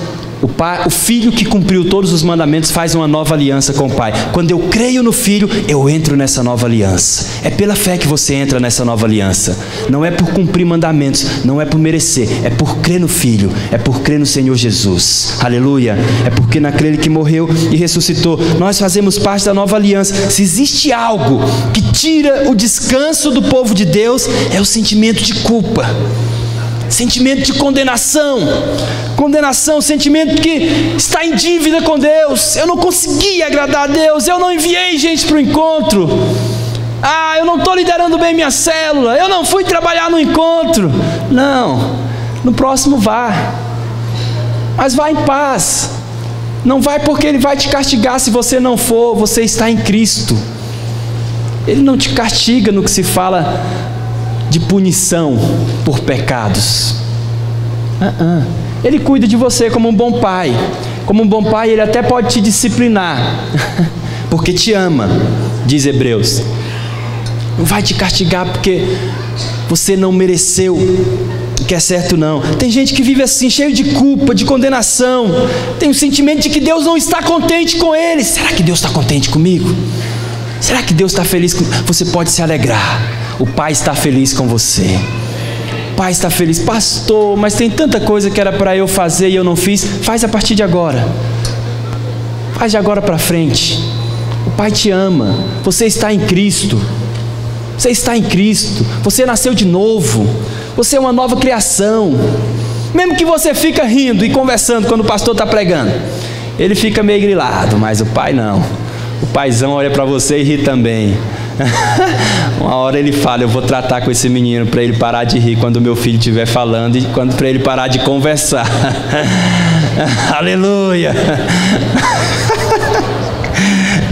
o Filho que cumpriu todos os mandamentos faz uma nova aliança com o Pai. Quando eu creio no Filho, eu entro nessa nova aliança. É pela fé que você entra nessa nova aliança. Não é por cumprir mandamentos, não é por merecer, é por crer no Filho, é por crer no Senhor Jesus. Aleluia! É porque naquele que morreu e ressuscitou, nós fazemos parte da nova aliança. Se existe algo que tira o descanso do povo de Deus, é o sentimento de culpa, sentimento de condenação, sentimento que está em dívida com Deus. Eu não consegui agradar a Deus, eu não enviei gente para o encontro, eu não estou liderando bem minha célula, eu não fui trabalhar no encontro. Não, no próximo vá, mas vá em paz. Não vai porque Ele vai te castigar se você não for. Você está em Cristo. Ele não te castiga no que se fala de punição por pecados. Ele cuida de você como um bom pai. Como um bom pai, Ele até pode te disciplinar, porque te ama, diz Hebreus. Não vai te castigar porque você não mereceu o que é certo, não. Tem gente que vive assim, cheio de culpa, de condenação. Tem o sentimento de que Deus não está contente com ele. Será que Deus está contente comigo? Será que Deus está feliz com... Você pode se alegrar. O Pai está feliz com você. O Pai está feliz. Pastor, mas tem tanta coisa que era para eu fazer e eu não fiz. Faz a partir de agora. Faz de agora para frente. O Pai te ama, você está em Cristo. Você está em Cristo, você nasceu de novo, você é uma nova criação. Mesmo que você fica rindo e conversando quando o pastor está pregando, ele fica meio grilado, mas o pai não. O paizão olha para você e ri também. Uma hora ele fala: eu vou tratar com esse menino para ele parar de rir quando meu filho estiver falando, e para ele parar de conversar. Aleluia.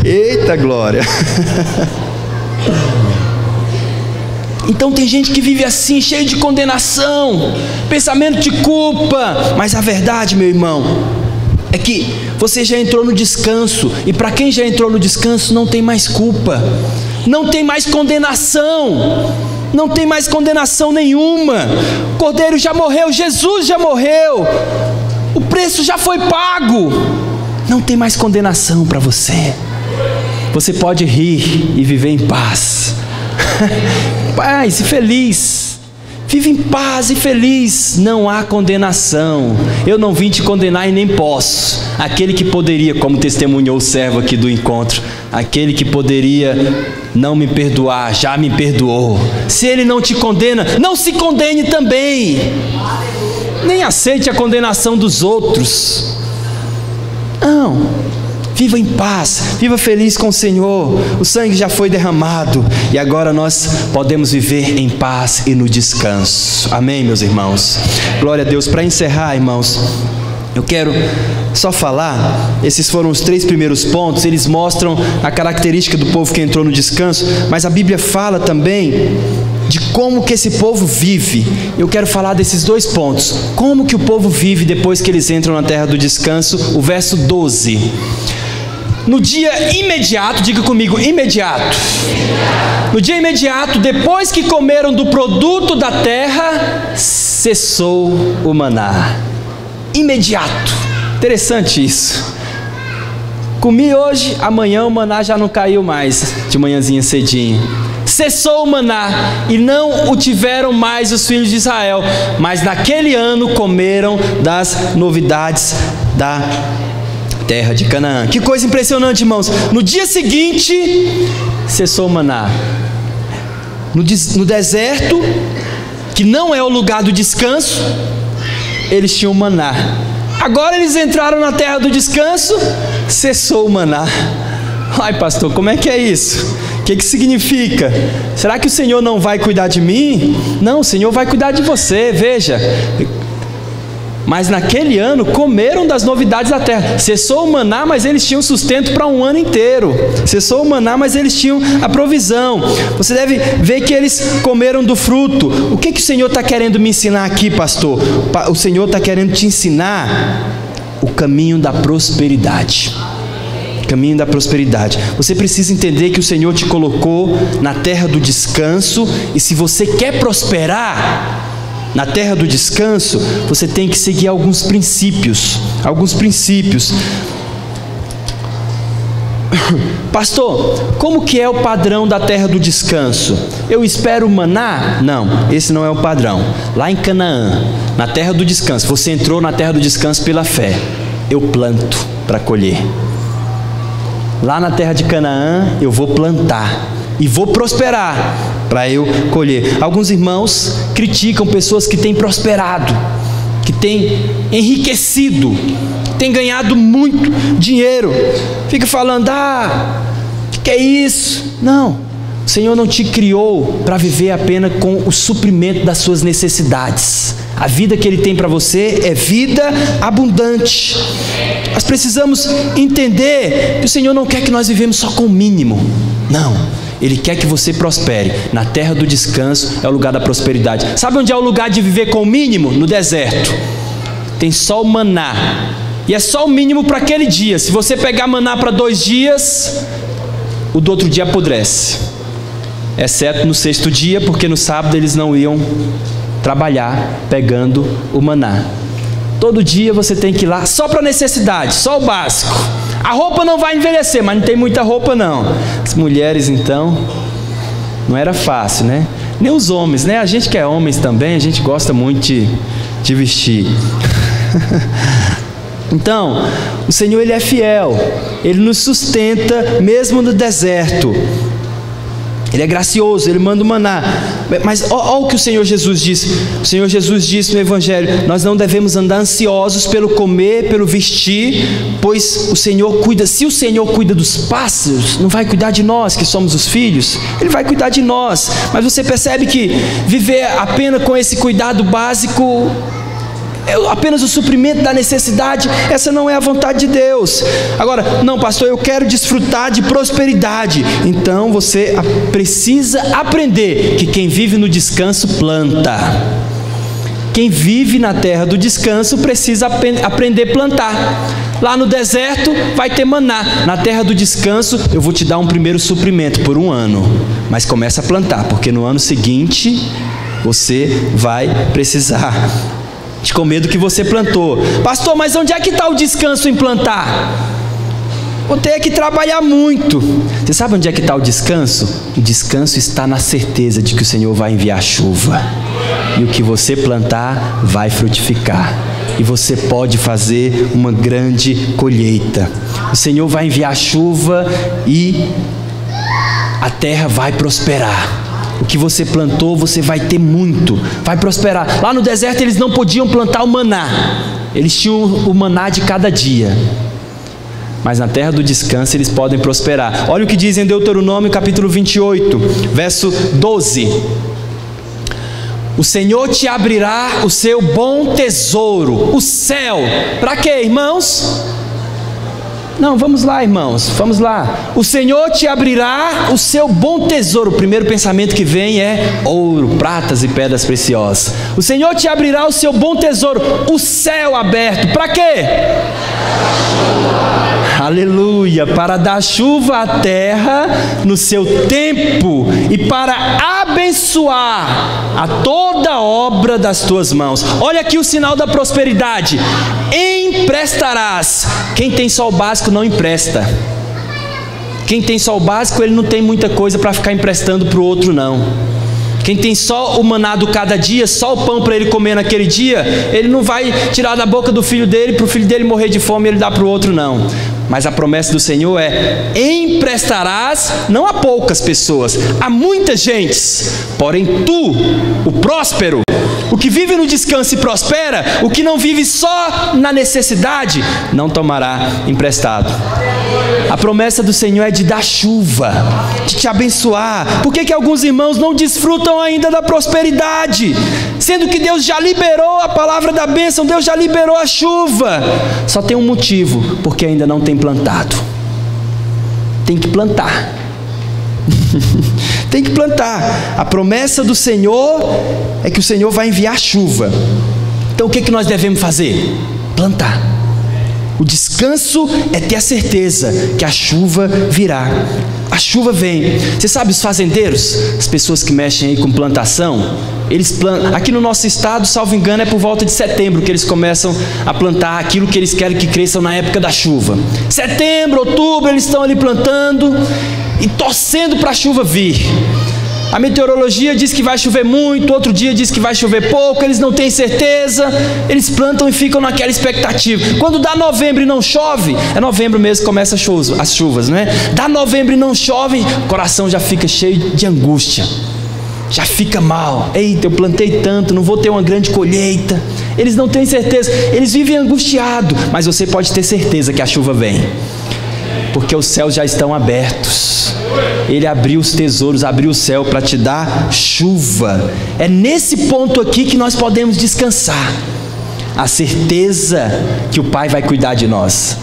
Eita glória. Então tem gente que vive assim, cheio de condenação, pensamento de culpa. Mas a verdade, meu irmão, é que você já entrou no descanso. E para quem já entrou no descanso, não tem mais culpa, não tem mais condenação, não tem mais condenação nenhuma. O Cordeiro já morreu, Jesus já morreu, o preço já foi pago. Não tem mais condenação para você. Você pode rir e viver em paz. Paz e feliz. Vive em paz e feliz. Não há condenação. Eu não vim te condenar e nem posso. Aquele que poderia, como testemunhou o servo aqui do encontro, aquele que poderia não me perdoar, já me perdoou. Se ele não te condena, não se condene também. Nem aceite a condenação dos outros. Não. Viva em paz, viva feliz com o Senhor. O sangue já foi derramado e agora nós podemos viver em paz e no descanso. Amém, meus irmãos? Glória a Deus. Para encerrar, irmãos, eu quero só falar, esses foram os 3 primeiros pontos, eles mostram a característica do povo que entrou no descanso, mas a Bíblia fala também de como que esse povo vive. Eu quero falar desses 2 pontos. Como que o povo vive depois que eles entram na terra do descanso? O verso 12. No dia imediato, diga comigo, imediato. No dia imediato, depois que comeram do produto da terra, cessou o maná. Imediato. Interessante isso. Comi hoje, amanhã o maná já não caiu mais, de manhãzinha cedinho. Cessou o maná e não o tiveram mais os filhos de Israel, mas naquele ano comeram das novidades da terra de Canaã. Que coisa impressionante, irmãos. No dia seguinte, cessou o maná. No deserto, que não é o lugar do descanso, eles tinham maná. Agora eles entraram na terra do descanso, cessou o maná. Ai, pastor, como é que é isso? O que significa? Será que o Senhor não vai cuidar de mim? Não, o Senhor vai cuidar de você, veja. Mas naquele ano comeram das novidades da terra. Cessou o maná, mas eles tinham sustento para um ano inteiro. Cessou o maná, mas eles tinham a provisão. Você deve ver que eles comeram do fruto. O que o Senhor está querendo me ensinar aqui, pastor? O Senhor está querendo te ensinar o caminho da prosperidade. Caminho da prosperidade. Você precisa entender que o Senhor te colocou na terra do descanso, e se você quer prosperar na terra do descanso, você tem que seguir alguns princípios. Pastor, como que é o padrão da terra do descanso? Eu espero o maná? Não, esse não é o padrão. Lá em Canaã, na terra do descanso, você entrou na terra do descanso pela fé. Eu planto para colher. Lá na terra de Canaã, eu vou plantar e vou prosperar para eu colher. Alguns irmãos criticam pessoas que têm prosperado, que têm enriquecido, que têm ganhado muito dinheiro. Fica falando: que é isso? Não, o Senhor não te criou para viver apenas com o suprimento das suas necessidades. A vida que Ele tem para você é vida abundante. Nós precisamos entender que o Senhor não quer que nós vivemos só com o mínimo. Não, Ele quer que você prospere. Na terra do descanso é o lugar da prosperidade. Sabe onde é o lugar de viver com o mínimo? No deserto. Tem só o maná, e é só o mínimo para aquele dia. Se você pegar maná para 2 dias, o do outro dia apodrece, exceto no 6º dia, porque no sábado eles não iam trabalhar pegando o maná. Todo dia você tem que ir lá só para necessidade, só o básico. A roupa não vai envelhecer, mas não tem muita roupa não. As mulheres então, não era fácil, né? Nem os homens, né? A gente que é homens também, a gente gosta muito de vestir. Então, o Senhor, Ele é fiel, Ele nos sustenta mesmo no deserto. Ele é gracioso, Ele manda o maná. Mas olha o que o Senhor Jesus disse. O Senhor Jesus disse no Evangelho: nós não devemos andar ansiosos pelo comer, pelo vestir, pois o Senhor cuida. Se o Senhor cuida dos pássaros, não vai cuidar de nós que somos os filhos? Ele vai cuidar de nós. Mas você percebe que viver apenas com esse cuidado básico, apenas o suprimento da necessidade, essa não é a vontade de Deus. Agora, não, pastor, eu quero desfrutar de prosperidade. Então você precisa aprender que quem vive no descanso planta. Quem vive na terra do descanso precisa aprender a plantar. Lá no deserto vai ter maná. Na terra do descanso eu vou te dar um primeiro suprimento por 1 ano, mas começa a plantar, porque no ano seguinte você vai precisar de comer do que você plantou. Pastor, mas onde é que está o descanso em plantar? Vou ter que trabalhar muito. Você sabe onde é que está o descanso? O descanso está na certeza de que o Senhor vai enviar chuva, e o que você plantar vai frutificar, e você pode fazer uma grande colheita. O Senhor vai enviar chuva e a terra vai prosperar. O que você plantou, você vai ter muito, vai prosperar. Lá no deserto eles não podiam plantar o maná, eles tinham o maná de cada dia. Mas na terra do descanso eles podem prosperar. Olha o que diz em Deuteronômio capítulo 28, verso 12. O Senhor te abrirá o seu bom tesouro, o céu. Para quê, irmãos? Não, vamos lá, irmãos, vamos lá. O Senhor te abrirá o seu bom tesouro. O primeiro pensamento que vem é ouro, pratas e pedras preciosas. O Senhor te abrirá o seu bom tesouro, o céu aberto. Para quê? Aleluia, para dar chuva à terra no seu tempo e para abençoar a toda obra das tuas mãos. Olha aqui o sinal da prosperidade: emprestarás. Quem tem só o básico não empresta. Quem tem só o básico, ele não tem muita coisa para ficar emprestando para o outro, não. Quem tem só o maná do cada dia, só o pão para ele comer naquele dia, ele não vai tirar da boca do filho dele, para o filho dele morrer de fome e ele dá para o outro, não. Mas a promessa do Senhor é: emprestarás, não a poucas pessoas, a muitas gentes. Porém tu, o próspero, o que vive no descanso e prospera, o que não vive só na necessidade, não tomará emprestado. A promessa do Senhor é de dar chuva, de te abençoar. Por que alguns irmãos não desfrutam ainda da prosperidade? Sendo que Deus já liberou a palavra da bênção, Deus já liberou a chuva. Só tem um motivo: porque ainda não tem plantado. Tem que plantar. Tem que plantar. A promessa do Senhor é que o Senhor vai enviar chuva. Então o que nós devemos fazer? Plantar. O descanso é ter a certeza que a chuva virá. A chuva vem. Você sabe, os fazendeiros, as pessoas que mexem aí com plantação, eles plantam. Aqui no nosso estado, salvo engano, é por volta de setembro que eles começam a plantar aquilo que eles querem que cresçam na época da chuva. Setembro, outubro, eles estão ali plantando e torcendo para a chuva vir. A meteorologia diz que vai chover muito, outro dia diz que vai chover pouco, eles não têm certeza, eles plantam e ficam naquela expectativa. Quando dá novembro e não chove, é novembro mesmo que começa as chuvas, não é? Dá novembro e não chove, o coração já fica cheio de angústia, já fica mal. Eita, eu plantei tanto, não vou ter uma grande colheita. Eles não têm certeza, eles vivem angustiados, mas você pode ter certeza que a chuva vem, porque os céus já estão abertos. Ele abriu os tesouros, abriu o céu para te dar chuva. É nesse ponto aqui que nós podemos descansar. A certeza que o Pai vai cuidar de nós.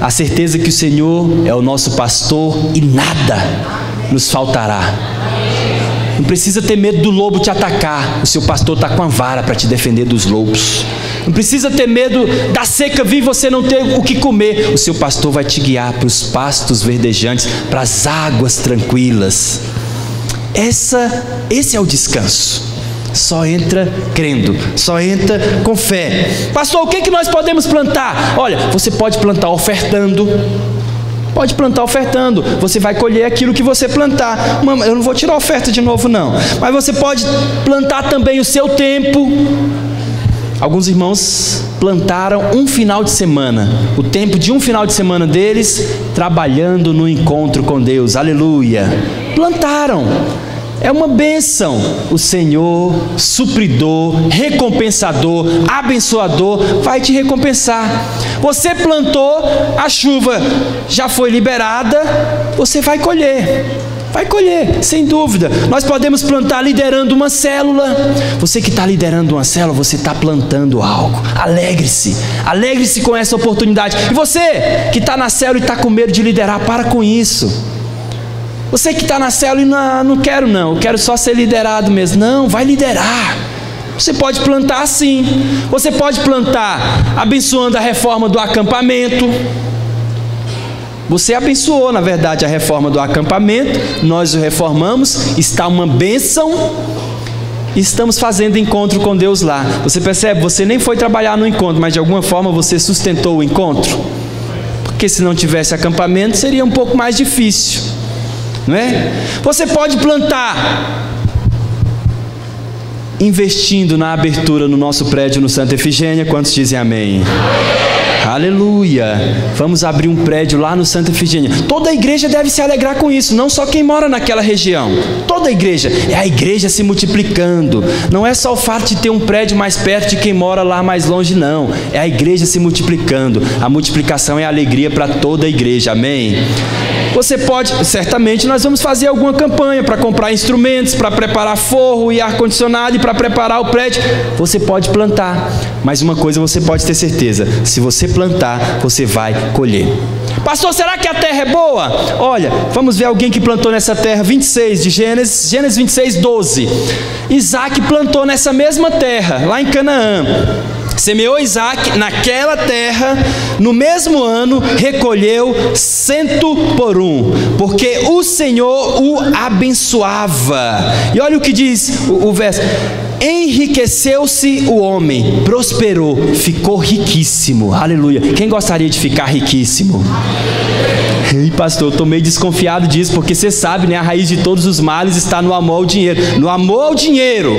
A certeza que o Senhor é o nosso pastor e nada nos faltará. Não precisa ter medo do lobo te atacar. O seu pastor está com a vara para te defender dos lobos. Não precisa ter medo da seca vir e você não ter o que comer. O seu pastor vai te guiar para os pastos verdejantes, para as águas tranquilas. Esse é o descanso. Só entra crendo, só entra com fé. Pastor, o que nós podemos plantar? Olha, você pode plantar ofertando. Pode plantar ofertando, você vai colher aquilo que você plantar. Eu não vou tirar a oferta de novo não, mas você pode plantar também o seu tempo. Alguns irmãos plantaram um final de semana, o tempo de um final de semana deles, trabalhando no encontro com Deus, aleluia. Plantaram, é uma bênção. O Senhor, supridor, recompensador, abençoador, vai te recompensar. Você plantou, a chuva já foi liberada, você vai colher. Vai colher, sem dúvida. Nós podemos plantar liderando uma célula. Você que está liderando uma célula, você está plantando algo. Alegre-se, alegre-se com essa oportunidade. E você que está na célula e está com medo de liderar, para com isso. Você que está na célula e não quero não, eu quero só ser liderado mesmo. Não, vai liderar. Você pode plantar assim. Você pode plantar abençoando a reforma do acampamento. Você abençoou, na verdade, a reforma do acampamento, nós o reformamos, está uma bênção, e estamos fazendo encontro com Deus lá. Você percebe? Você nem foi trabalhar no encontro, mas de alguma forma você sustentou o encontro. Porque se não tivesse acampamento, seria um pouco mais difícil, não é? Você pode plantar investindo na abertura no nosso prédio no Santa Efigênia. Quantos dizem amém? Aleluia! Vamos abrir um prédio lá no Santa Efigênia. Toda a igreja deve se alegrar com isso, não só quem mora naquela região. Toda a igreja, é a igreja se multiplicando. Não é só o fato de ter um prédio mais perto de quem mora lá mais longe, não. É a igreja se multiplicando. A multiplicação é alegria para toda a igreja, amém? Você pode, certamente nós vamos fazer alguma campanha para comprar instrumentos, para preparar forro e ar-condicionado e para preparar o prédio. Você pode plantar, mas uma coisa você pode ter certeza: se você plantar, você vai colher. Pastor, será que a terra é boa? Olha, vamos ver alguém que plantou nessa terra. 26 de Gênesis 26, 12. Isaac plantou nessa mesma terra, lá em Canaã. Semeou Isaac naquela terra, no mesmo ano recolheu 100 por 1, porque o Senhor o abençoava. E olha o que diz o verso: enriqueceu-se o homem, prosperou, ficou riquíssimo. Aleluia. Quem gostaria de ficar riquíssimo? Ei, pastor, eu estou meio desconfiado disso, porque você sabe, né? A raiz de todos os males está no amor ao dinheiro. No amor ao dinheiro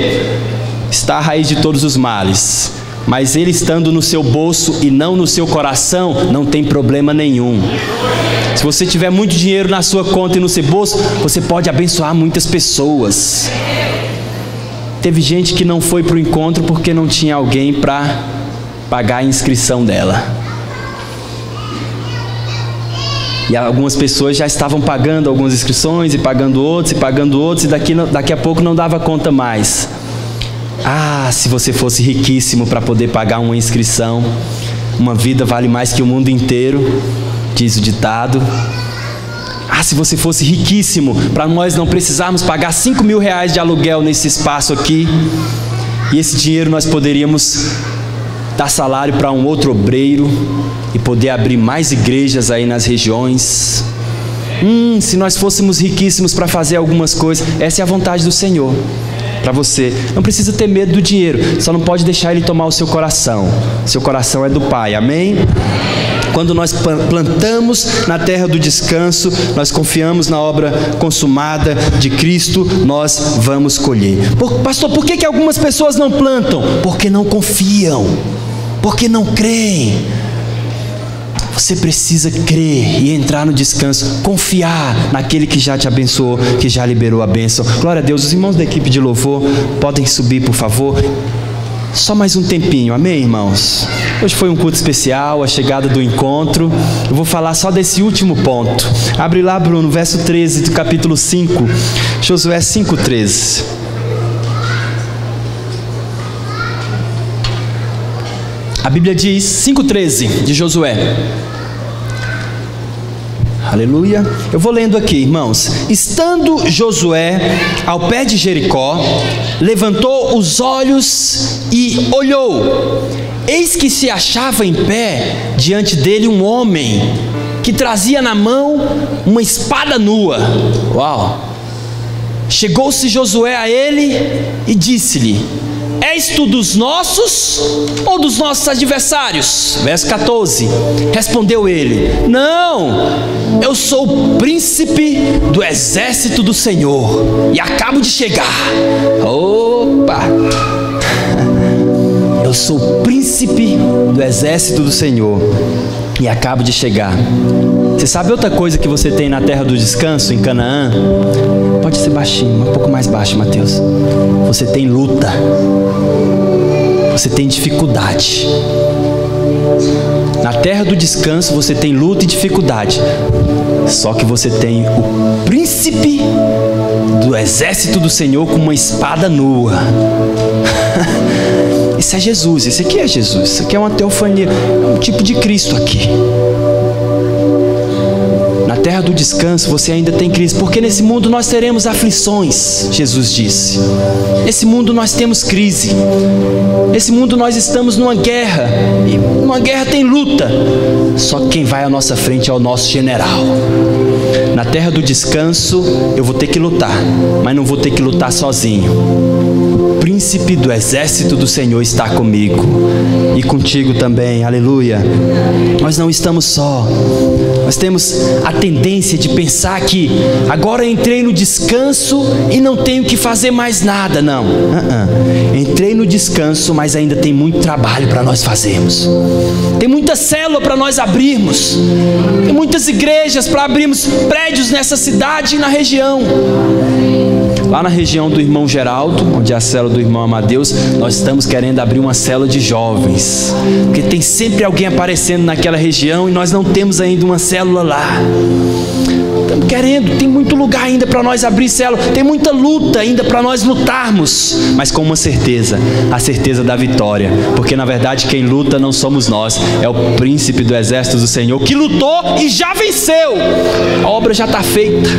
está a raiz de todos os males. Mas ele estando no seu bolso e não no seu coração, não tem problema nenhum. Se você tiver muito dinheiro na sua conta e no seu bolso, você pode abençoar muitas pessoas. Teve gente que não foi para o encontro porque não tinha alguém para pagar a inscrição dela. E algumas pessoas já estavam pagando algumas inscrições e pagando outros, e daqui a pouco não dava conta mais. Ah, se você fosse riquíssimo para poder pagar uma inscrição, uma vida vale mais que o mundo inteiro, diz o ditado. Ah, se você fosse riquíssimo para nós não precisarmos pagar 5 mil reais de aluguel nesse espaço aqui, e esse dinheiro nós poderíamos dar salário para um outro obreiro e poder abrir mais igrejas aí nas regiões. Se nós fôssemos riquíssimos para fazer algumas coisas, essa é a vontade do Senhor para você. Não precisa ter medo do dinheiro, só não pode deixar ele tomar o seu coração. Seu coração é do Pai, amém? Quando nós plantamos na terra do descanso, nós confiamos na obra consumada de Cristo, nós vamos colher. Pastor, por que algumas pessoas não plantam? Porque não confiam, porque não creem. Você precisa crer e entrar no descanso, confiar naquele que já te abençoou, que já liberou a bênção. Glória a Deus. Os irmãos da equipe de louvor podem subir, por favor. Só mais um tempinho, amém, irmãos? Hoje foi um culto especial, a chegada do encontro. Eu vou falar só desse último ponto. Abre lá, Bruno, verso 13 do capítulo 5, Josué 5:13. A Bíblia diz, 5:13 de Josué. Aleluia. Eu vou lendo aqui, irmãos. Estando Josué ao pé de Jericó, levantou os olhos e olhou. Eis que se achava em pé diante dele um homem que trazia na mão uma espada nua. Uau! Chegou-se Josué a ele e disse-lhe: és tu dos nossos ou dos nossos adversários? Verso 14. Respondeu ele: não, eu sou o príncipe do exército do Senhor e acabo de chegar. Opa! Eu sou o príncipe do exército do Senhor e acabo de chegar. Você sabe outra coisa que você tem na terra do descanso, em Canaã? Pode ser baixinho, um pouco mais baixo, Mateus. Você tem luta. Você tem dificuldade. Na terra do descanso você tem luta e dificuldade. Só que você tem o príncipe do exército do Senhor com uma espada nua. Isso é Jesus, isso aqui é Jesus. Isso aqui é uma teofania, é um tipo de Cristo aqui. Na terra do descanso você ainda tem Cristo, porque nesse mundo nós teremos aflições, Jesus disse. Nesse mundo nós temos crise. Nesse mundo nós estamos numa guerra, e numa guerra tem luta. Só que quem vai à nossa frente é o nosso general. Na terra do descanso eu vou ter que lutar, mas não vou ter que lutar sozinho. O príncipe do exército do Senhor está comigo e contigo também, aleluia. Nós não estamos só. Nós temos a tendência de pensar que agora entrei no descanso e não tenho que fazer mais nada. Não, entrei no descanso, mas ainda tem muito trabalho para nós fazermos. Tem muita célula para nós abrirmos. Tem muitas igrejas para abrirmos prédios nessa cidade e na região. Lá na região do irmão Geraldo, onde é a célula do irmão Amadeus, nós estamos querendo abrir uma célula de jovens, porque tem sempre alguém aparecendo naquela região e nós não temos ainda uma célula lá. Estamos querendo, tem muito lugar ainda para nós abrir célula, tem muita luta ainda para nós lutarmos, mas com uma certeza, a certeza da vitória, porque na verdade quem luta não somos nós, é o príncipe do exército do Senhor, que lutou e já venceu. A obra já está feita.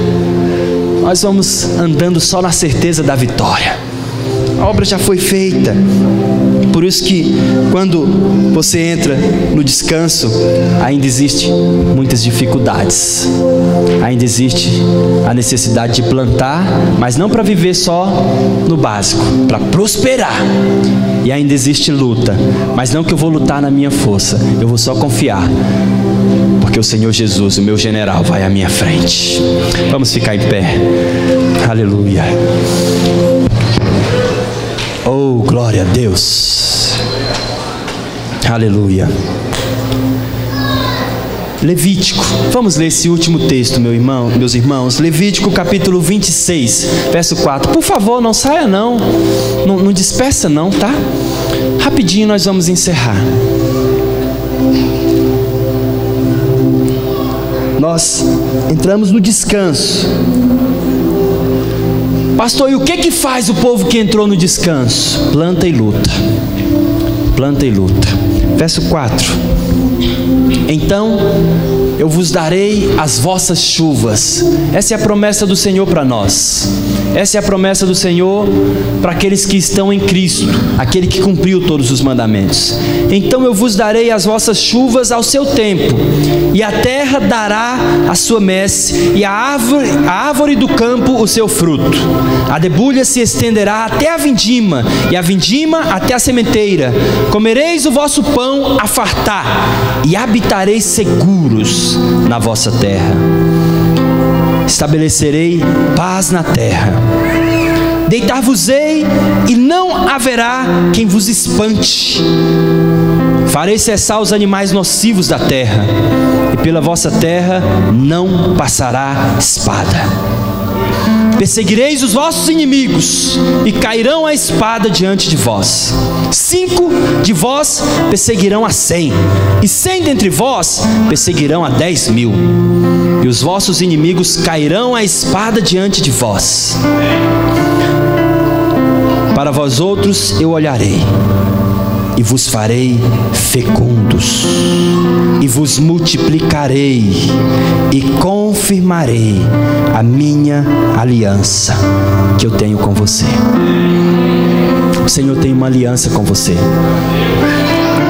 Nós vamos andando só na certeza da vitória. A obra já foi feita. Por isso que quando você entra no descanso, ainda existe muitas dificuldades. Ainda existe a necessidade de plantar, mas não para viver só no básico, para prosperar. E ainda existe luta, mas não que eu vou lutar na minha força, eu vou só confiar, porque o Senhor Jesus, o meu general, vai à minha frente. Vamos ficar em pé. Aleluia. Oh, glória a Deus. Aleluia. Levítico. Vamos ler esse último texto, meus irmãos. Levítico capítulo 26, verso 4. Por favor, não saia não. Não dispersa não, tá? Rapidinho nós vamos encerrar. Nós entramos no descanso. Pastor, e o que faz o povo que entrou no descanso? Planta e luta. Planta e luta. Verso 4. Então eu vos darei as vossas chuvas. Essa é a promessa do Senhor para nós. Essa é a promessa do Senhor para aqueles que estão em Cristo, aquele que cumpriu todos os mandamentos. Então eu vos darei as vossas chuvas ao seu tempo, e a terra dará a sua messe, e a árvore do campo o seu fruto. A debulha se estenderá até a vindima, e a vindima até a sementeira. Comereis o vosso pão a fartar, e habitareis seguros na vossa terra. Estabelecerei paz na terra. Deitar-vos-ei e não haverá quem vos espante. Farei cessar os animais nocivos da terra, e pela vossa terra não passará espada. Perseguireis os vossos inimigos, e cairão a espada diante de vós. 5 de vós perseguirão a 100, e 100 dentre vós perseguirão a 10.000. E os vossos inimigos cairão a espada diante de vós. Para vós outros eu olharei, e vos farei fecundos, e vos multiplicarei, e confirmarei a minha aliança que eu tenho com você. O Senhor tem uma aliança com você.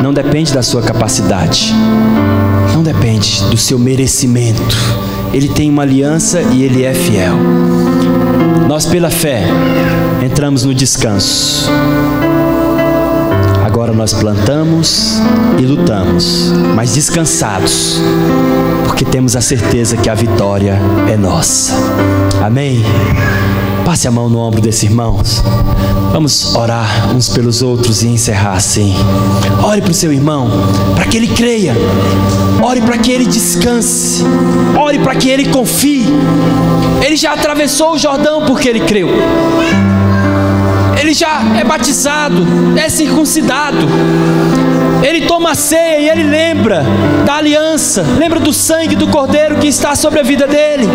Não depende da sua capacidade, não depende do seu merecimento. Ele tem uma aliança e Ele é fiel. Nós, pela fé, entramos no descanso. Agora nós plantamos e lutamos, mas descansados, porque temos a certeza que a vitória é nossa. Amém? Passe a mão no ombro desse irmão. Vamos orar uns pelos outros e encerrar assim. Ore para o seu irmão, para que ele creia. Ore para que ele descanse. Ore para que ele confie. Ele já atravessou o Jordão porque ele creu. Ele já é batizado, é circuncidado. Ele toma a ceia e ele lembra da aliança, lembra do sangue do Cordeiro que está sobre a vida dele.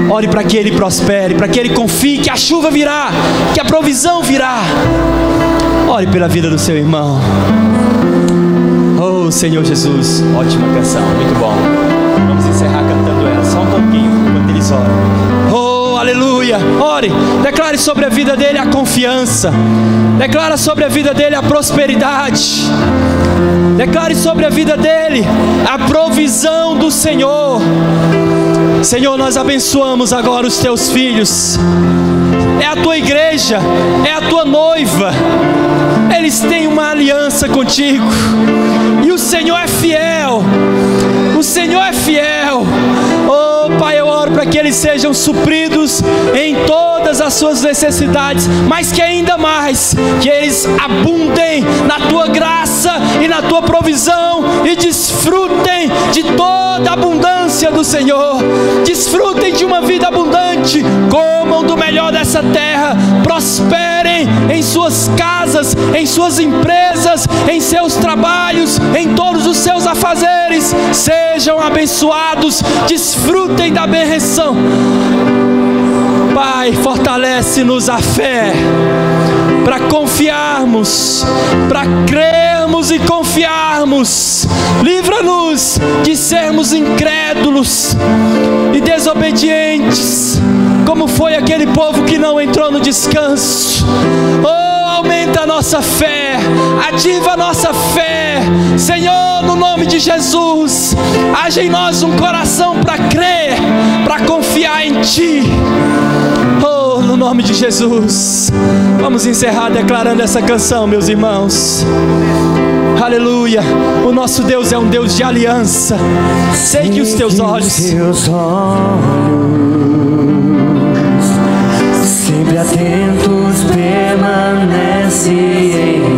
Ore para que ele prospere, para que ele confie que a chuva virá, que a provisão virá. Ore pela vida do seu irmão. Oh, Senhor Jesus, ótima canção, muito bom. Vamos encerrar cantando ela, só um pouquinho, enquanto eles oram. Oh, aleluia. Ore, declare sobre a vida dele a confiança. Declara sobre a vida dele a prosperidade. Declare sobre a vida dele a provisão do Senhor. Senhor, nós abençoamos agora os teus filhos. É a tua igreja, é a tua noiva. Eles têm uma aliança contigo. E o Senhor é fiel. O Senhor é fiel. Oh, Pai, eu oro para que eles sejam supridos em todas as suas necessidades, mas que ainda mais, que eles abundem na tua graça e na tua provisão e desfrutem de toda a abundância do Senhor. Desfrutem de uma vida abundante, comam do melhor dessa terra, prosperem em suas casas, em suas empresas, em seus trabalhos, em todos os seus afazeres. Sejam abençoados, desfrutem da benção. Pai, fortalece-nos a fé para confiarmos, para crermos e confiarmos. Livra-nos de sermos incrédulos e desobedientes, como foi aquele povo que não entrou no descanso. Oh, aumenta a nossa fé, ativa a nossa fé, Senhor, no nome de Jesus. Haja em nós um coração para crer, para confiar em Ti. Oh, no nome de Jesus. Vamos encerrar declarando essa canção, meus irmãos. Aleluia. O nosso Deus é um Deus de aliança. Sei que os teus olhos sempre atentos permanecem em